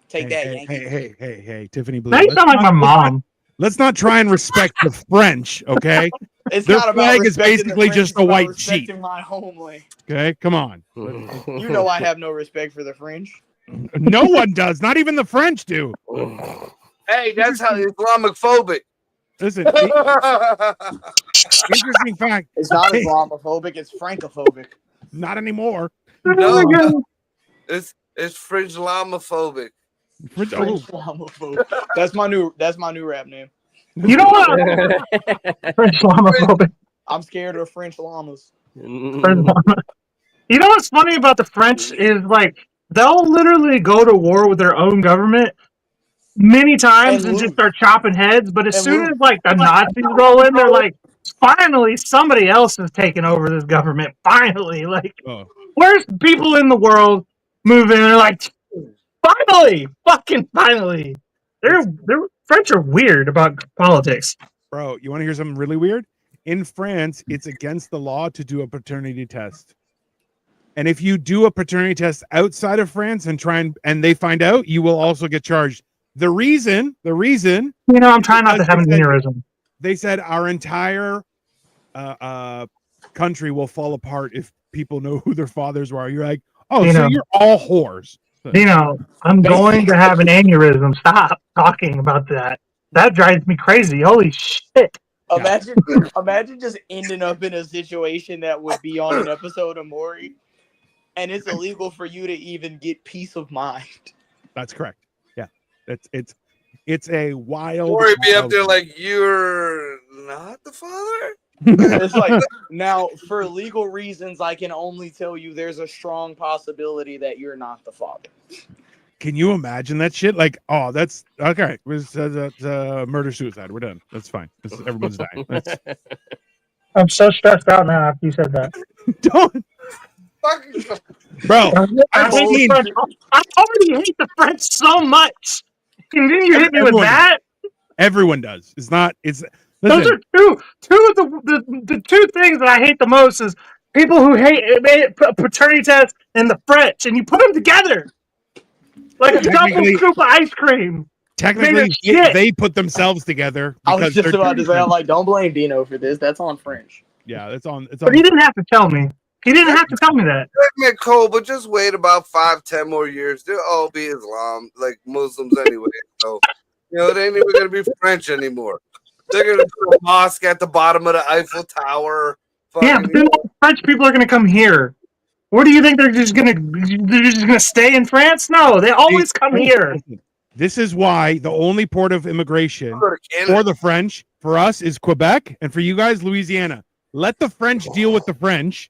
Take that, Yankee. Hey, Tiffany Blue. Now you let's sound like my not- mom. Let's not try and respect the French, okay? It's Their not about flag is respecting the basically French, just it's a about white respecting sheet. my homeland. Okay, come on. You know I have no respect for the French. No one does. Not even the French do. Hey, that's how Islamophobic. Listen, interesting fact. It's not Islamophobic, it's Francophobic. Not anymore. No. It's French Islamophobic. French, French Islamophobic. That's my new rap name. You know what? French Islamophobic. I'm scared of French llamas. French llama. You know what's funny about the French is like they'll literally go to war with their own government many times And and just lose. start chopping heads. But as And soon lose. as like the Nazis roll in, they're like, finally somebody else is taking over this government. Finally, like oh, worst people in the world move in. They're like, finally, fucking finally. They're French are weird about politics. bro, you want to hear something really weird? In France, it's against the law to do a paternity test. And if you do a paternity test outside of France and and they find out, you will also get charged. The reason You know, I'm trying not to have an aneurysm. they said our entire country will fall apart if people know who their fathers were. You're like, oh, You so know. you're all whores. Dino, I'm going to have an aneurysm. Stop talking about that. That drives me crazy. Holy shit. Imagine just ending up in a situation that would be on an episode of Maury, and it's illegal for you to even get peace of mind. That's correct. Yeah, it's a wild. Or be up wild- there like, you're not the father? It's like, now, for legal reasons, I can only tell you there's a strong possibility that you're not the father. Can you imagine that shit? Like, oh, that's okay. It was murder suicide. We're done. That's fine. Everyone's dying. That's, I'm so stressed out now after you said that. don't, Fucking bro. I I've hate the seen- French. I already hate the French so much. And then you hit me with Everyone that? Everyone does. It's not. It's Those listen. are two of the two things that I hate the most is people who hate paternity tests and the French, and you put them together like a double Technically- scoop of ice cream. technically shit. they put themselves together. I was because just they're about to say, Jewish. I'm like, don't blame Dino for this. That's on French. Yeah, it's on. But he didn't have to tell me. He didn't have to tell me that. Admit, Cole, but just wait about 5-10 more years. They'll all be Islam, like Muslims anyway. So, they ain't even gonna be French anymore. They're gonna put a mosque at the bottom of the Eiffel Tower. Yeah, but then all the French people are gonna come here. Where do you think they're just gonna stay in France? No, they always come here. This is why the only port of immigration Go to Canada. for the French, for us, is Quebec, and for you guys, Louisiana. Let the French deal with the French.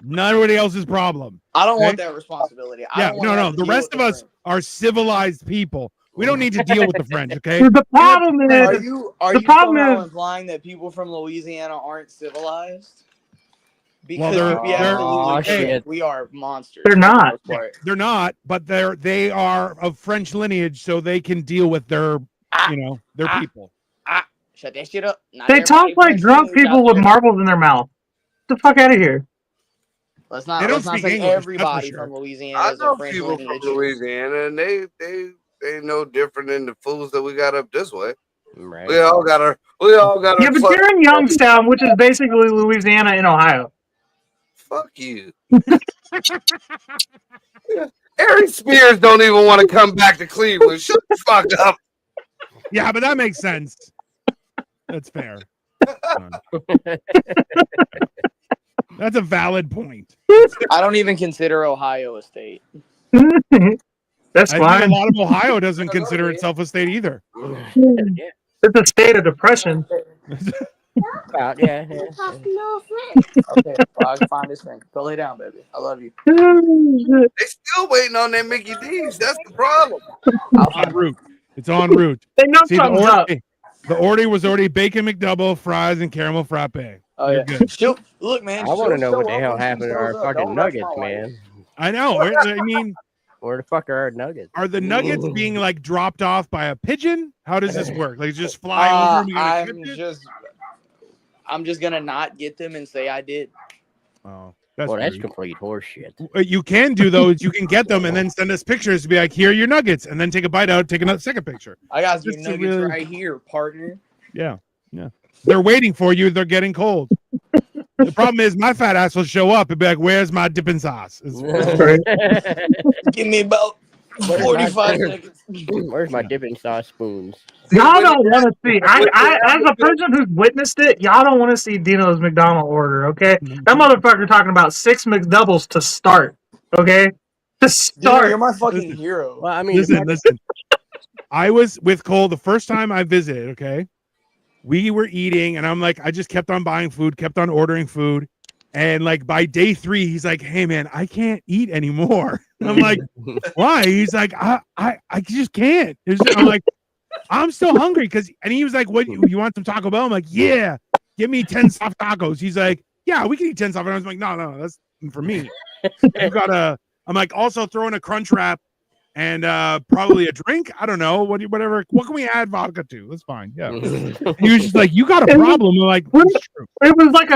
Nobody else's problem. I don't want Okay? that responsibility. I Yeah, don't wanna no. have to The deal rest with of the us French. are civilized people. We don't need to deal with the French, okay? The problem Are is, you The problem somehow is- implying that people from Louisiana aren't civilized? Well, Because they're- to be they're- absolutely Oh, correct, shit. we are monsters. They're for the not. most part. They're not, but they are of French lineage, so they can deal with their people. Shut that shit up. Not they talk everybody like French drunk lineage people out with there. marbles in their mouth. Get the fuck out of here. Let's They not don't say speak English, that's for everybody sure. from Louisiana I is know of French people from lineage. Louisiana, and they no different than the fools that we got up this way. Right. We all got our Yeah, but you're in Youngstown, which is basically Louisiana in Ohio. Fuck you. Harry Spears don't even want to come back to Cleveland. Shut the fuck up. Yeah, but that makes sense. That's fair. That's a valid point. I don't even consider Ohio a state. That's I think fine. a lot of Ohio doesn't consider itself a state either. It's a state of depression. Yeah. Okay, well, I can find this thing. Go lay down, baby. I love you. They still waiting on that Mickey D's. That's the problem. I'll En find route. It's en route. They know See, the something's up. order was already bacon McDouble, fries, and caramel frappe. Oh You're yeah. good. Look, man. I want to she'll know what show the up hell when she happened to our shows up. fucking Don't rush nuggets, my wife. man. I know. I mean, Where the fuck are our nuggets? are the nuggets being like dropped off by a pigeon? How does this work? Like just fly over? And we gotta ship it? I'm just gonna not get them and say I did. Oh, that's Well, that's rude. complete horseshit. What you can do though is you can get them and then send us pictures to be like, here are your nuggets, and then take a bite out, take another second picture. I got your Just to nuggets really- right here, partner. Yeah. They're waiting for you. They're getting cold. The problem is my fat ass will show up and be like, where's my dipping sauce? Give me about Where's 45 my- seconds. Where's my dipping sauce spoons? Y'all don't want to see. I, as a person who's witnessed it, y'all don't want to see Dino's McDonald order. Okay, that motherfucker talking about 6 McDoubles to start. Okay, to Dude, start. you're my fucking Listen. hero. Well, I mean, Listen. I was with Cole the first time I visited, okay? We were eating, and I'm like, I just kept on buying food, kept on ordering food. And like by day 3, he's like, hey man, I can't eat anymore. And I'm like, why? He's like, I just can't. I'm like, I'm still hungry and he was like, what, you want some Taco Bell? I'm like, yeah, give me 10 soft tacos. He's like, yeah, we can eat 10 soft. And I was like, no, that's for me. I'm like, also throw in a Crunch Wrap and probably a drink. I don't know. Whatever. What can we add vodka to? That's fine. Yeah. He was just like, you got a problem. I'm like, that's true. It was like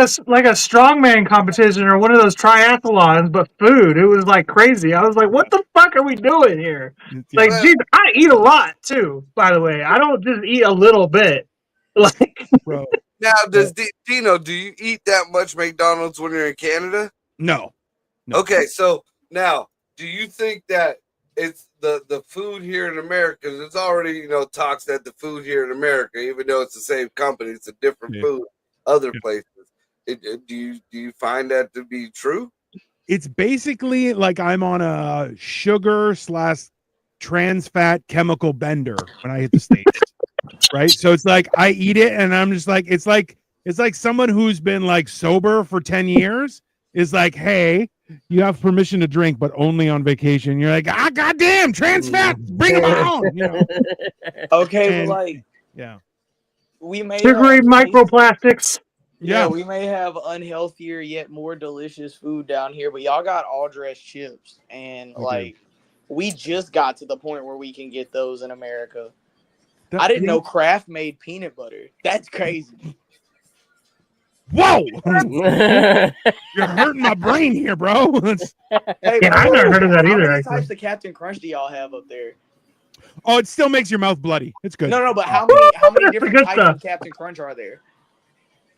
a strongman competition or one of those triathlons, but food. It was like crazy. I was like, what the fuck are we doing here? Like, geez, I eat a lot too, by the way. I don't just eat a little bit. Like, Bro. Now, Dino, do you eat that much McDonald's when you're in Canada? No. Okay, so now, do you think that it's the food here in America? There's already talks that the food here in America, even though it's the same company, it's a different food other places. Do you find that to be true? It's basically like I'm on a sugar/trans fat chemical bender when I hit the States. Right. So it's like I eat it and I'm just like, it's like someone who's been like sober for 10 years is like, hey, you have permission to drink, but only on vacation. You're like, goddamn, trans fat, bring them on. Okay, And- but like, yeah. we may sugary have microplastics. Yeah, Yeah. we may have unhealthier yet more delicious food down here, but y'all got all dressed chips, and like we just got to the point where we can get those in America. I didn't know Kraft made peanut butter. That's crazy. Whoa, you're hurting my brain here, bro. Hey, Yeah, I've never heard of that either, How many actually. types of Captain Crunch do y'all have up there? Oh, it still makes your mouth bloody. It's good. No, but how many That's the different good types stuff. of Captain Crunch are there?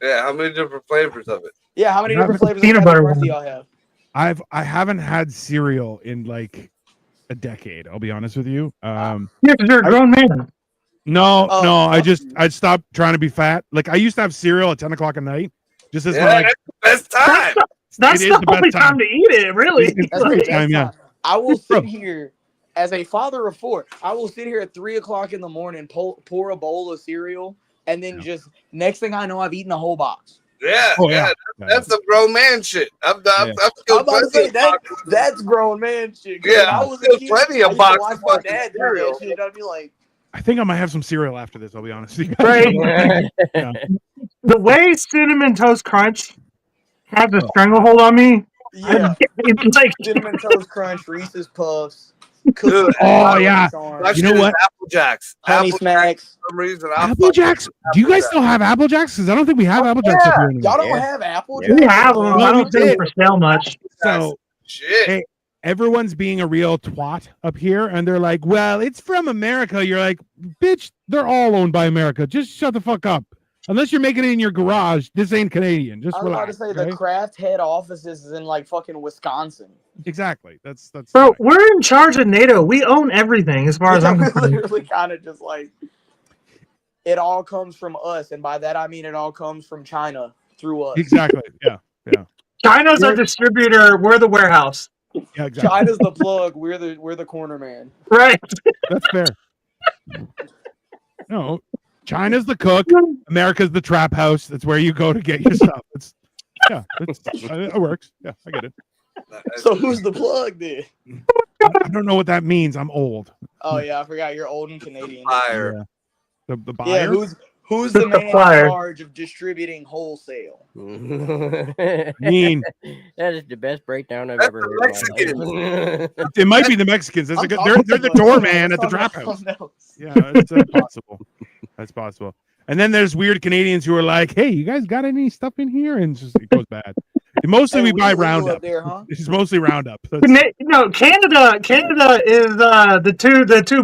Yeah, how many different flavors of it? Yeah, how many different flavors of Peanut Captain butter Crunch one. do y'all have? I haven't had cereal in like a decade. I'll be honest with you. Yeah, because you're a grown man. No, Oh, no. fuck you. I stopped trying to be fat. Like I used to have cereal at 10 o'clock at night. Just as Yeah, my like. that's the best time. That's It is the the best only time. time to eat it, really. It's That's the great best time, yeah. time. I will Bro. sit here as a father of 4. I will sit here at 3 o'clock in the morning, pour a bowl of cereal, and then Yeah. just next thing I know, I've eaten a whole box. Yeah, Oh yeah. yeah. That's some grown man shit. I've Yeah. I'm killed about to plenty say of that boxes. that's grown man shit. 'Cause Yeah, when I was a there's kid, plenty I of used to boxes watch of my fucking dad do cereal. that shit. I'd be like, I think I might have some cereal after this. I'll be honest with you. Right. Yeah. The way Cinnamon Toast Crunch has a Oh. stranglehold on me, yeah, it's like Cinnamon Toast Crunch, Reese's Puffs, Dude, Cookie Oh, yeah. my You know shit is what? Apple Jacks. Honey Apple Jacks Smacks. for some reason. Apple Jacks. Do you guys still have Apple Jacks? Because I don't think we have Apple Jacks up here anymore. Y'all don't Yeah. have Apple Yeah. we Jacks have them. anymore? Well, I we don't see them did. for sale much. So Shit. Hey, everyone's being a real twat up here, and they're like, "Well, it's from America." You're like, "Bitch, they're all owned by America. Just shut the fuck up." Unless you're making it in your garage, this ain't Canadian. Just I was about to relax. say okay? the Kraft head offices is in like fucking Wisconsin. Exactly. That's Bro, we're in charge of NATO. We own everything as far as I'm Yeah, concerned. literally kind of just like it all comes from us, and by that I mean it all comes from China through us. exactly. Yeah. China's our distributor. We're the warehouse. Yeah. Exactly. China's the plug. We're the corner man. Right. That's fair. No, China's the cook. America's the trap house. That's where you go to get your stuff. It works. Yeah, I get it. So who's the plug then? I don't know what that means. I'm old. Oh yeah, I forgot you're old and Canadian. Fire. Yeah. The buyer. Yeah, who's the man in supplier. charge of distributing wholesale? mean, That is the best breakdown I've That's ever the heard. in my life. it might be the Mexicans. That's I'm a good, talking they're the about doorman at the something trap house. else. Yeah, it's possible. That's possible. And then there's weird Canadians who are like, "Hey, you guys got any stuff in here?" And it goes bad. And mostly Hey, we buy legal Roundup. up there, huh? It's mostly Roundup. That's- No, Canada is the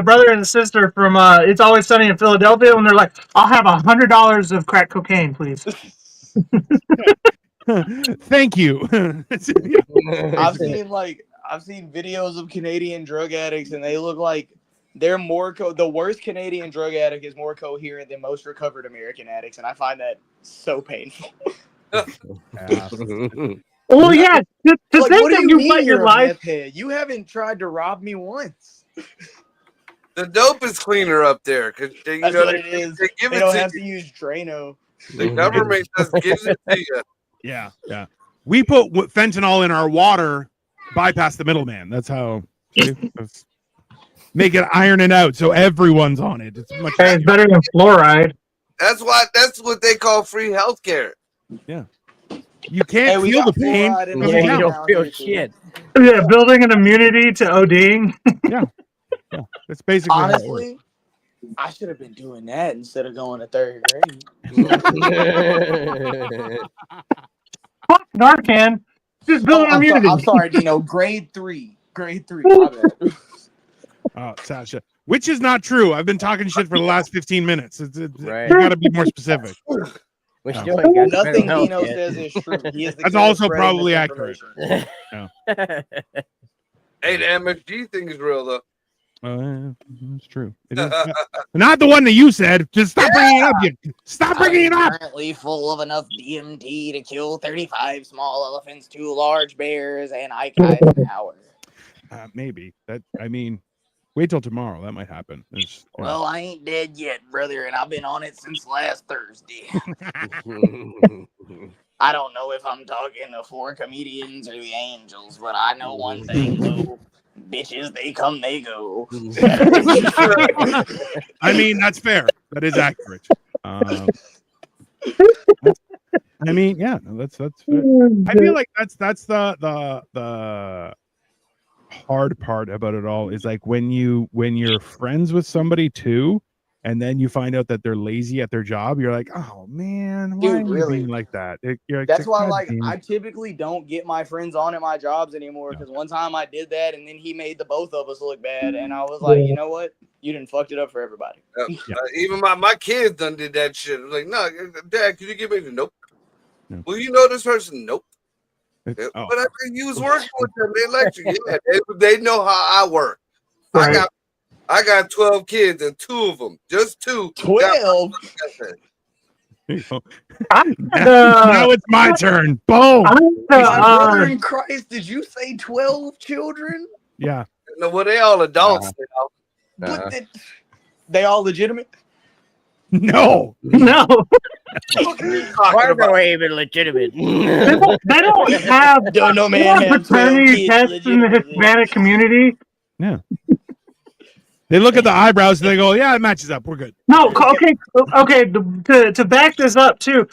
brother and the sister from It's Always Sunny in Philadelphia, and they're like, "I'll have $100 of crack cocaine, please." Thank you. I've seen videos of Canadian drug addicts, and they look like they're more the worst Canadian drug addict is more coherent than most recovered American addicts, and I find that so painful. Well, yeah, to Like, think what do that you you mean let you're your a life. meth head? You haven't tried to rob me once. The dope is cleaner up there because That's what it is. They give They it don't to have you. to use Drano. The government just gives it to you. Yeah. We put fentanyl in our water, bypass the middleman. That's how. Make it iron it out so everyone's on it. It's much. Hey, it's better than fluoride. That's what they call free healthcare. You can't Hey, we feel the got pain. fluoride in Doesn't Yeah, the you count. don't feel shit. Yeah, building an immunity to ODing. That's basically how it works. Honestly, I should have been doing that instead of going to third grade. Fuck Narcan. Just build an immunity. I'm sorry, Dino. Grade 3. My bad. Oh, Sasha. Which is not true. I've been talking shit for the last 15 minutes. Right. You got to be more specific. We still ain't got Nothing mental Dino health yet. says is true. He is the That's king of also spreading probably accurate. misinformation. Hey, the MSG thing is real though. It's true. It is. Not the one that you said. Just stop bringing it up. Stop bringing it up. Currently full of enough DMT to kill 35 small elephants, 2 large bears, and Ike Eisenhower. Maybe that. I mean, wait till tomorrow. That might happen. Well, I ain't dead yet, brother, and I've been on it since last Thursday. I don't know if I'm talking to 4 comedians or the angels, but I know one thing, though. Bitches, they come, they go. I mean, that's fair. That is accurate. I mean, yeah, that's fair. I feel like that's the hard part about it all is like when you're friends with somebody too, and then you find out that they're lazy at their job, you're like, oh man, why Dude, are you really? being like that? You're like, That's why, "God like, damn I it." typically don't get my friends on at my jobs anymore No. because one time I did that, and then he made the both of us look bad, and I was like, you know what? You done fucked it up for everybody. Yeah. Even my kids done did that shit. I was like, no, Dad, can you give me the nope? No. Well, you know this person? Nope. It's- oh. But I think you was working with them. They let you. Yeah, they know how I work. Right. I got 12 kids, and 2 of them, just 2. 12. You know? I Now it's my turn. Boom. My brother in Christ, did you say 12 children? Yeah. No, well, they all adults. You know? But they all legitimate? No. no, What are you talking Why about? are even legitimate? they don't have. Don't know, They man. have Have 12 paternity kids tests in the legitimately. Hispanic community. They look at the eyebrows and they go, yeah, it matches up. We're good. No, okay. To back this up too,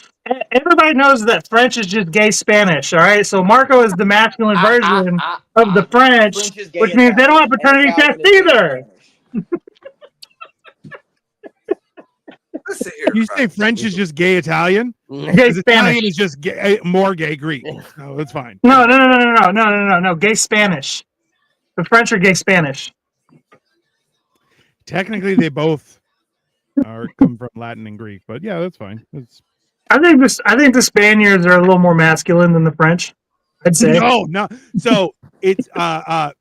everybody knows that French is just gay Spanish. All right, so Marco is the masculine version of the French, French is gay which means they don't have Italian, and paternity tests Italian is gay either. Spanish. Listen here, You say French is just gay Italian? Gay Because Italian Spanish. is just gay, more gay Greek. No, it's fine. No. Gay Spanish. The French are gay Spanish. Technically, they both come from Latin and Greek, but yeah, that's fine. It's, I think the Spaniards are a little more masculine than the French. I'd say. no. So it's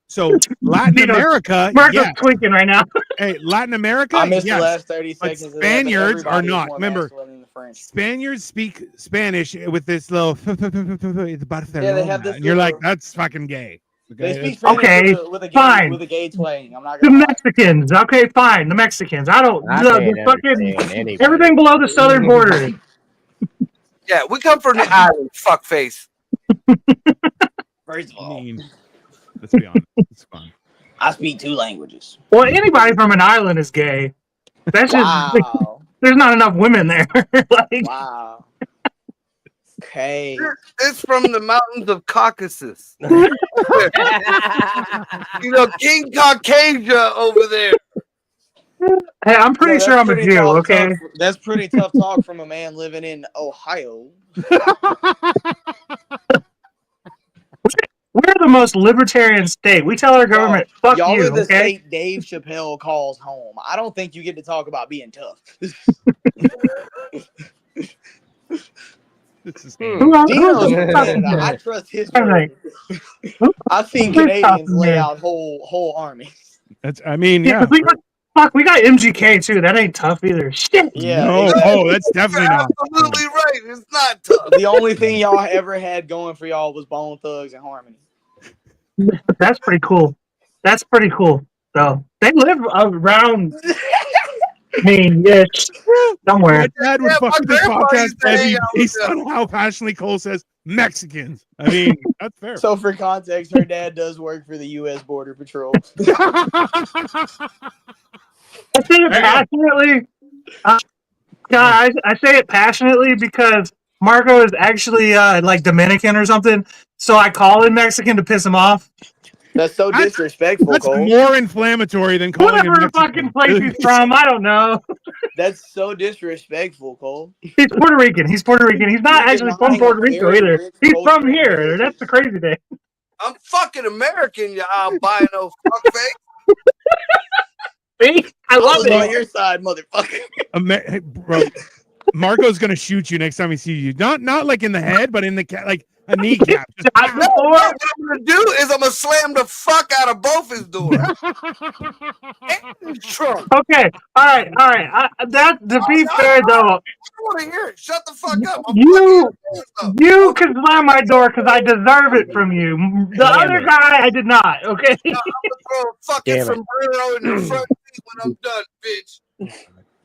so Latin You know, America, Marco's yeah. tweaking right now. Hey, Latin America, I missed yes. the last 30 But seconds of that, Spaniards but are everybody is not. more Remember, masculine than the French. Spaniards speak Spanish with this little it's Barcelona. Yeah, they have this and you're like, little- that's fucking gay. They Okay? speak Spanish Okay, with a fine. gay twang. I'm not The gonna lie. Mexicans. Okay, fine. The Mexicans. I don't. I the can't fucking understand anybody. everything below the southern border. Yeah, we come from the island, fuckface. First of I all, mean, let's be honest. It's fun. I speak 2 languages. Well, anybody from an island is gay. That's just Wow. there's not enough women there. Like, Wow. Okay. It's from the mountains of Caucasus. You know, King Caucasia over there. hey, I'm pretty No, sure that's I'm a pretty Jew. tough Okay. talk- That's pretty tough talk from a man living in Ohio. We're the most libertarian state. We tell our government, "Fuck Y'all you." are the Okay. state Dave Chappelle calls home. I don't think you get to talk about being tough. This is Who else- Dino's who's from tough Canada. here? I trust his I'm word. I've seen Who's tough Canadians lay here? out whole armies. that's I mean, Yeah, yeah. 'cause we got MGK too. That ain't tough either. Shit. Yeah. No, exactly. oh, that's definitely You're not. absolutely right. It's not tough. The only thing y'all ever had going for y'all was Bone Thugs and Harmony. That's pretty cool. That's pretty cool. So they live around me-ish somewhere. My dad would Yeah, fuck my with this grandpa podcast used to hang heavy out with based them. on how passionately Cole says Mexicans. I mean, that's fair. So for context, her dad does work for the U.S. Border Patrol. I say it passionately. I say it passionately because Marco is actually like Dominican or something. So I call him Mexican to piss him off. That's so That's- disrespectful, That's Cole. more inflammatory than calling him Whatever Mexican. fucking place he's from, I don't know. That's so disrespectful, Cole. He's Puerto Rican. He's Puerto Rican. He's not You're actually from denying Puerto a Rico very either. rich He's from cultural here. heritage. That's the crazy thing. I'm fucking American, you albino fuckface. See? I I love was on it. your side, motherfucker. Hey, bro, Marco's gonna shoot you next time he sees you. Not like in the head, but in the like a kneecap. Just- I No, before. what I'm gonna do is I'm gonna slam the fuck out of both his doors. And his trunk. Okay. All right. That to be fair though, I want to hear it. Shut the fuck up. I'm You- fucking your ass up. you can slam my door because I deserve it from you. The Damn other it. guy, I did not. Okay. I'm gonna throw a fucking Damn it. sombrero in your front seat when I'm done, bitch.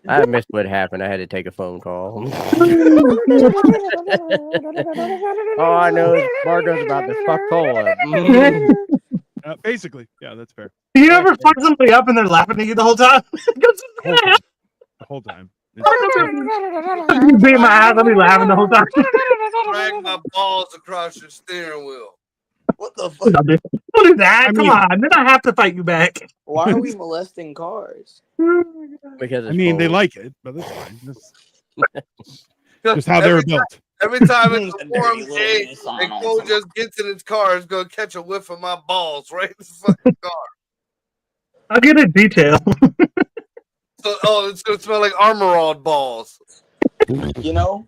I missed what happened. I had to take a phone call. All I know is Marco's about to fuck Cole up. basically, yeah, that's fair. Do you ever fuck somebody up and they're laughing at you the whole time? The whole time. You beat my ass, I'll be laughing the whole time. Drag my balls across your steering wheel. What the fuck? Don't do that. I Come mean- on. Then I have to fight you back. Why are we molesting cars? Because I it's mean, they cold. like it, but that's fine. That's just how they were built. Every time it's The a warm dirty little day Nissan and on Cole some- just gets in his car, it's gonna catch a whiff of my balls right in the fucking car. I'll get a detail. So, it's gonna smell like Armor balls. You know,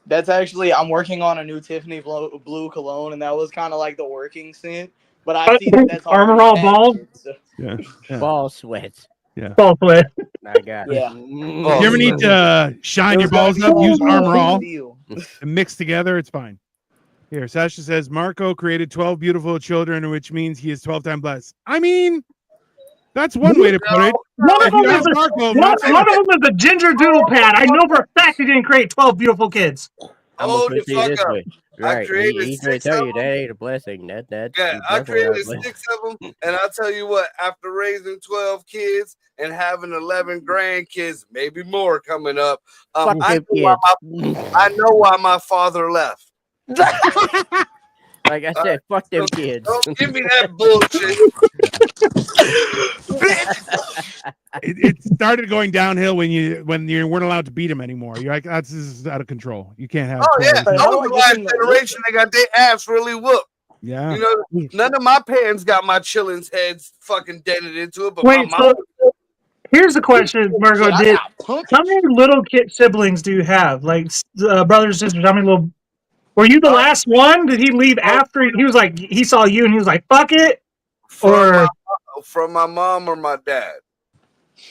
that's actually I'm working on a new Tiffany blue cologne, and that was kind of like the working scent. But I see that that's Armor already All balls? patented, so- Yeah. Yeah. Ball sweats. Ball play. I got it. Yeah. Oh, If you ever need to shine It your was gonna balls be up, all use Armor All steel. and mix together. It's fine. Here, Sasha says Marco created 12 beautiful children, which means he is 12 times blessed. I mean, that's one way to put it. One of If you them is ask a, Marco, one, not one of them is a ginger doodle pad. I know for a fact he didn't create 12 beautiful kids. I'm Hold gonna the put it fuck this up. way. I Right. created He's gonna 6 tell of you that ain't a blessing. That's Yeah, I definitely not a created blessing. 6 of them, and I'll tell you what, after raising 12 kids and having 11 grandkids, maybe more coming up, Fuck I them know, I know why my father left. Like I said, fuck them kids. Don't give me that bullshit. It started going downhill when you weren't allowed to beat him anymore. You're like, this is out of control. You can't have. Oh, yeah. 12. How I do was I the get last in the generation that got their ass really whooped. Yeah. You know, none of my parents got my chillins' heads fucking dented into it, but Wait, my mom. so here's the question, Margo. Shit, I Did got punked. how many little kid siblings do you have? Like brothers, sisters? How many little? Were you the last one? Did he leave after he was like he saw you and he was like fuck it, or From my mom or my dad.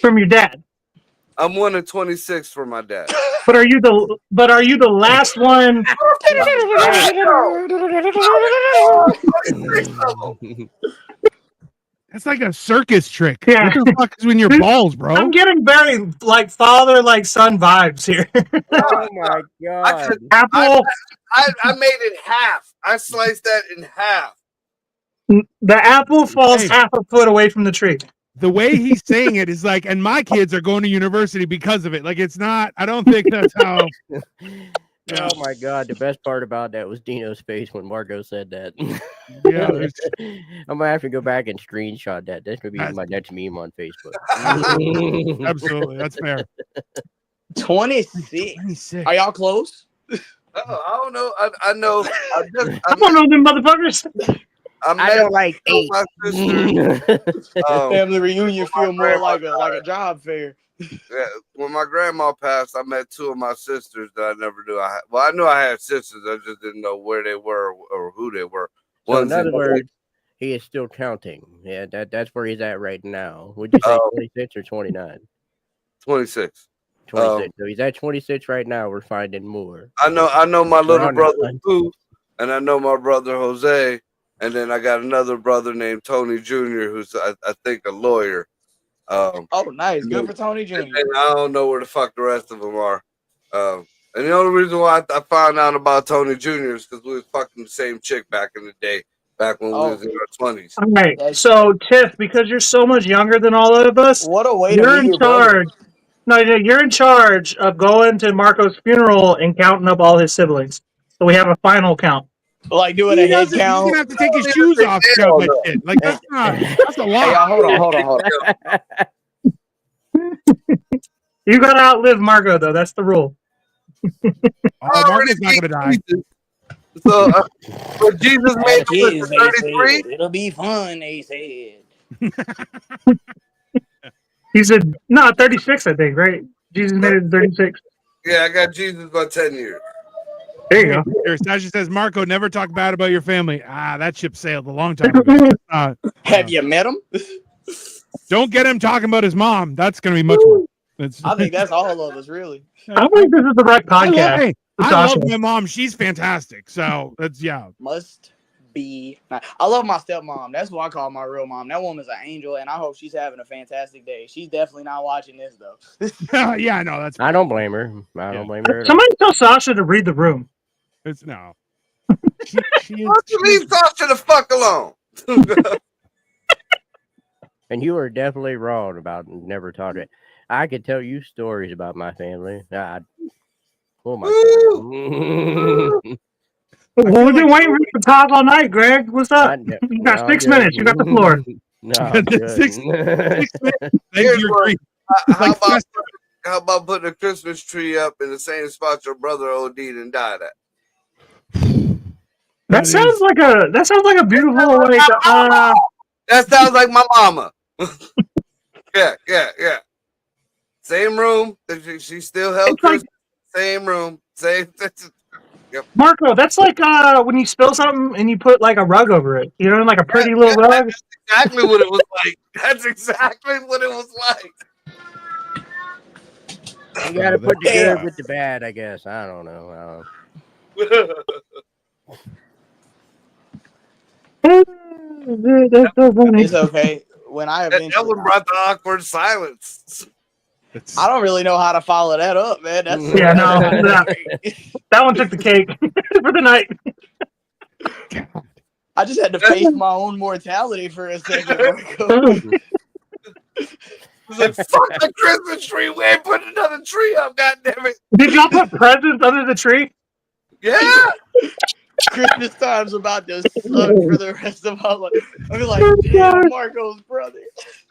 from your dad? I'm 1 of 26 for my dad. But are you the last one? That's like a circus trick. Yeah. What the fuck is in your balls, bro? I'm getting very like father like son vibes here. Oh my god. Apple, I made it half. I sliced that in half. the apple falls Hey. half a foot away from the tree. The way he's saying it is like, and my kids are going to university because of it. Like, it's not. I don't think that's how. Oh my god, the best part about that was Dino's face when Margo said that. Yeah, there's- I'm gonna have to go back and screenshot that. That's gonna be That's- my next meme on Facebook. absolutely, that's fair. 26. 26. Are y'all close? I don't know. I know. I don't know them motherfuckers. I I met don't like eight. my sister. Family reunion my feel more like grandma a job fair. Yeah, when my grandma passed, I met 2 of my sisters that I never knew. I knew I had sisters. I just didn't know where they were or who they were. So in One's other in- words, he is still counting. Yeah, that's where he's at right now. Would you say Oh. 26 or 29? 26. 26. So he's at 26 right now. We're finding more. I know my little Ron- brother Pooh, and I know my brother Jose, and then I got another brother named Tony Jr., who's I think a lawyer. Oh, nice. Good for Tony Jr. And I don't know where the fuck the rest of them are. And the only reason why I found out about Tony Jr. is because we was fucking the same chick back in the day, back when we was in our 20s. All right. So Tiff, because you're so much younger than all of us, What a way to you're meet in your brother. charge. No, you're in charge of going to Marco's funeral and counting up all his siblings. So we have a final count. Like doing He a head doesn't- he's count. gonna have to take his shoes off to count that shit. Like that's not. That's a Hey, lot. y'all, hold on. You gotta outlive Marco though. That's the rule. Oh, Marco's not gonna die. So, but Jesus made Kids, it they to 33. said. It'll be fun, they said. He said, no, 36, I think, right? Jesus made it to 36. Yeah, I got Jesus by 10 years. There you go. Here, Sasha says, Marco, never talk bad about your family. Ah, that ship sailed a long time ago. Have you met him? Don't get him talking about his mom. That's gonna be much worse. It's, I think that's all of us, really. I think this is the right I love, podcast. hey, I Sasha. love my mom. She's fantastic. So that's Must be. I love my stepmom. That's what I call my real mom. That woman's an angel, and I hope she's having a fantastic day. She's definitely not watching this though. yeah, I know. That's I don't blame her. I don't blame her. at all. Somebody tell Sasha to read the room. it's no. She Why don't you leave Sasha the fuck alone? And you are definitely wrong about never talking. I could tell you stories about my family. Oh my god. Well, feel we've been like waiting for you to talk all night, Greg. What's up? You got No, 6 I'm minutes. You got the floor. No, I'm good. 6 minutes. Thank Here's you, what- Green. How Like, about putting a Christmas tree up in the same spot your brother OD'd and died at? That sounds like a beautiful like That sounds like my mama. Yeah. Same room. She still held It's like- Christmas. Same room. Same. Marco, that's like when you spill something and you put like a rug over it. You know, like a pretty little Yeah, rug. That's exactly what it was like. That's exactly what it was like. You gotta put the Yeah. good with the bad, I guess. I don't know. That's so funny. It's okay. When I That eventually, one brought the awkward silence. It's- I don't really know how to follow that up, man. That's Yeah, no, that one took the cake for the night. I just had to face my own mortality for a second, Marco. It's like, fuck the Christmas tree. We ain't putting another tree up, goddammit. Did y'all put presents under the tree? Yeah. Christmas time's about to suck for the rest of my life. I mean, like, damn, Marco's brother.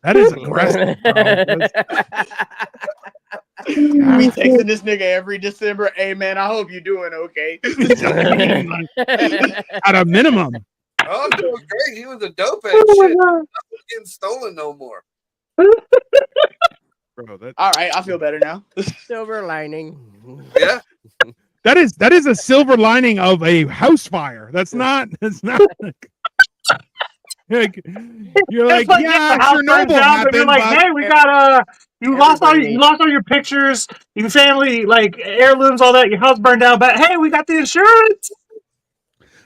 that is aggressive, bro. That's- We texting this nigga every December. Hey, man, I hope you're doing okay. at a minimum. Oh, I'm doing great. He was a dope ass Oh my shit. God. Nothing's getting stolen no more. Bro, All right, I feel better now. Silver lining. Yeah. that is a silver lining of a house fire. That's not like, you're like, It's like, yeah, the house burns Chernobyl down, but you're happened, like, but hey, we got you lost all your pictures, your family like heirlooms, all that. Your house burned down, but hey, we got the insurance.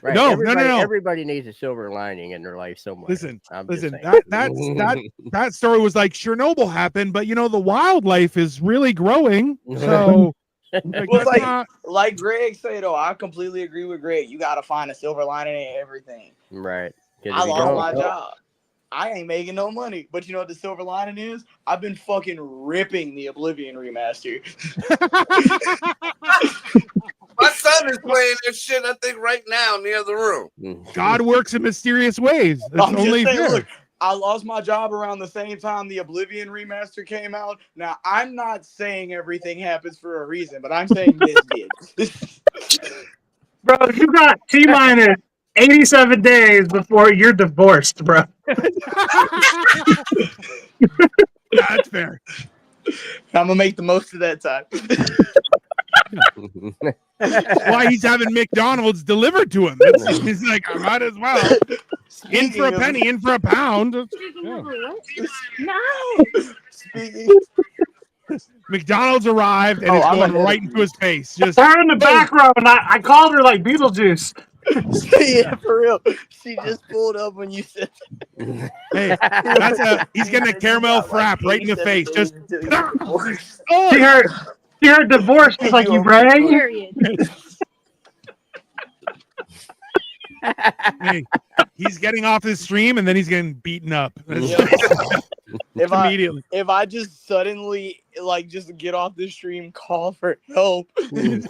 Right. No, no, everybody, no. Everybody needs a silver lining in their life somewhere. listen, I'm just listen, saying. that story was like Chernobyl happened, but the wildlife is really growing. So like, Well, that's like- not- Like Greg said, though, I completely agree with Greg. You got to find a silver lining in everything. Right. 'Cause I if you lost don't- my job. I ain't making no money. But you know what the silver lining is? I've been fucking ripping the Oblivion remaster. My son is playing this shit, I think, right now near the room. God works in mysterious ways. That's I'm just only saying, fair. look, I lost my job around the same time the Oblivion remaster came out. Now, I'm not saying everything happens for a reason, but I'm saying this did. Bro, you got T-minus 87 days before you're divorced, bro. That's fair. I'm gonna make the most of that time. Why he's having McDonald's delivered to him. He's like, I might as well. In for a penny, in for a pound. Yeah. No. Speaking, McDonald's arrived and Oh, it's I'm going ahead right of into you. his face. Just Her in the back row, and I called her like Beetlejuice. yeah, for real. She just pulled up when you said. hey, he's getting a caramel frap right in the face. Just She heard divorce. She's like, you rang? Period. hey, he's getting off his stream and then he's getting beaten up. If Immediately. if I just suddenly just get off the stream, call for help.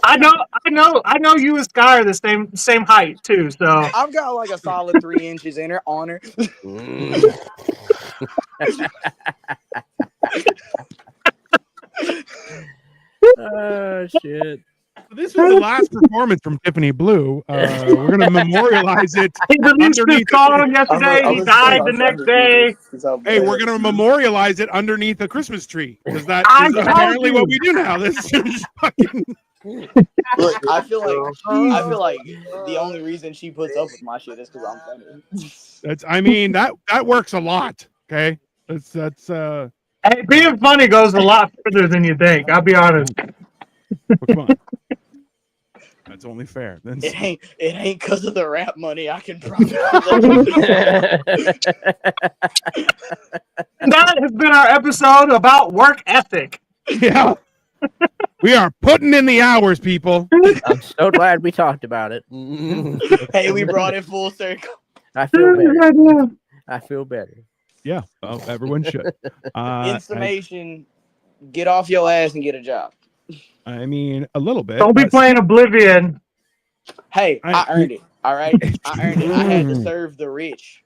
I know you and Sky are the same height too, so I've got like a solid 3 inches in her on her. Oh shit. This was the last performance from Tiffany Blue. We're gonna memorialize it. he released his Underneath- song yesterday. He died the next day. Hey, we're gonna memorialize it underneath a Christmas tree because that I is told apparently you. what we do now. This is fucking. Look, I feel like the only reason she puts up with my shit is because I'm funny. That's. I mean that works a lot. Okay, that's. Hey, being funny goes a lot further than you think. I'll be honest. Come on. That's only fair. Then It ain't because of the rap money. I can promise you that. That has been our episode about work ethic. yeah, we are putting in the hours, people. I'm so glad we talked about it. Hey, we brought it full circle. I feel better. I feel better. Yeah, well, everyone should. In summation, get off your ass and get a job. I mean, a little bit. Don't be but- playing Oblivion Hey, I earned it. All right, I earned it. I had to Mm. serve the rich.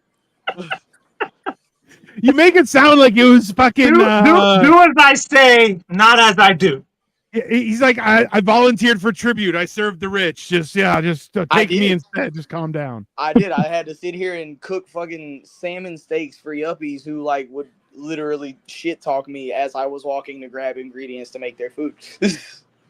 You make it sound like it was fucking. Do as I say, not as I do. He's like, I volunteered for tribute. I served the rich. Just take me did. instead. Just calm down. I did. I had to sit here and cook fucking salmon steaks for yuppies who like would literally shit talk me as I was walking to grab ingredients to make their food.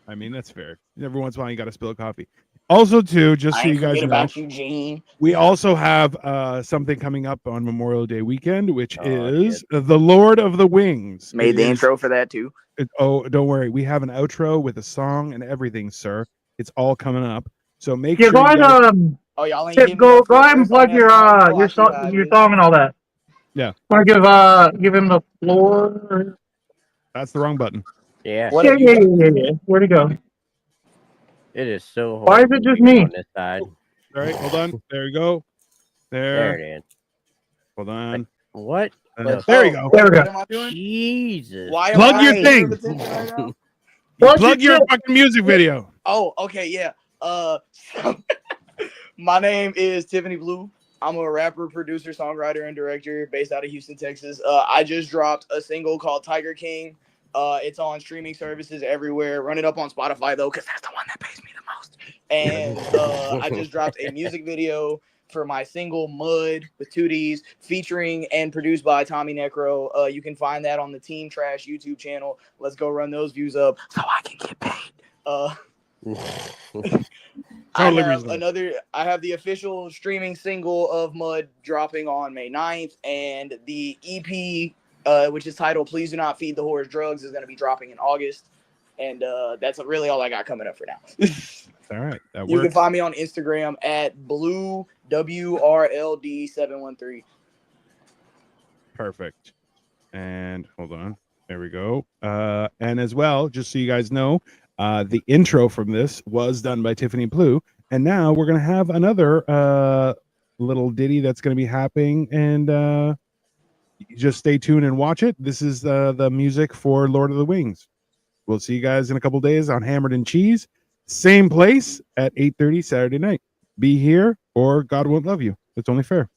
I mean, that's fair. Every once in a while, you got to spill coffee. Also, too, just I so ain't you guys forget know, about you, Gene. we also have something coming up on Memorial Day weekend, which Oh, is the Lord of the Wings. Made It the is- intro for that too. Oh, don't worry. We have an outro with a song and everything, sir. It's all coming up. So make Yeah, sure go you ahead. guys- Oh, y'all ain't Tip, hitting me go up for go a ahead and verse on plug that song? Oh, I see how it your is. song and all that. Yeah. Want to give him the floor? That's the wrong button. Yeah, What Yeah, have you done? yeah. Where'd he go? it is so hard. Why is it just me? on this side? All right, hold on. There we go. There There. it is. Hold on. What? There you go. There we go. What am I doing? Jesus. Why am Plug I your the thing. center of attention right now? Plug your fucking music video. Oh, okay, yeah. So my name is Tiffany Blue. I'm a rapper, producer, songwriter, and director based out of Houston, Texas. I just dropped a single called Tiger King. It's on streaming services everywhere. Run it up on Spotify though, because that's the one that pays me the most. And I just dropped a music video for my single Mud with 2 Ds, featuring and produced by Tommy Necro. You can find that on the Team Trash YouTube channel. Let's go run those views up so I can get paid. Totally I have reasonable. I have the official streaming single of Mud dropping on May 9th, and the EP, which is titled Please Do Not Feed the Whores Drugs, is going to be dropping in August. And that's really all I got coming up for now. All right. That You can works. find me on Instagram at Blue WRLD 713. Perfect. And hold on. There we go. And as well, just so you guys know, the intro from this was done by Tiffany Blue. And now we're going to have another little ditty that's going to be happening. And just stay tuned and watch it. This is the music for Lord of the Wings. We'll see you guys in a couple days on Hammered and Cheese. Same place at 8:30 Saturday night. Be here or God won't love you. It's only fair.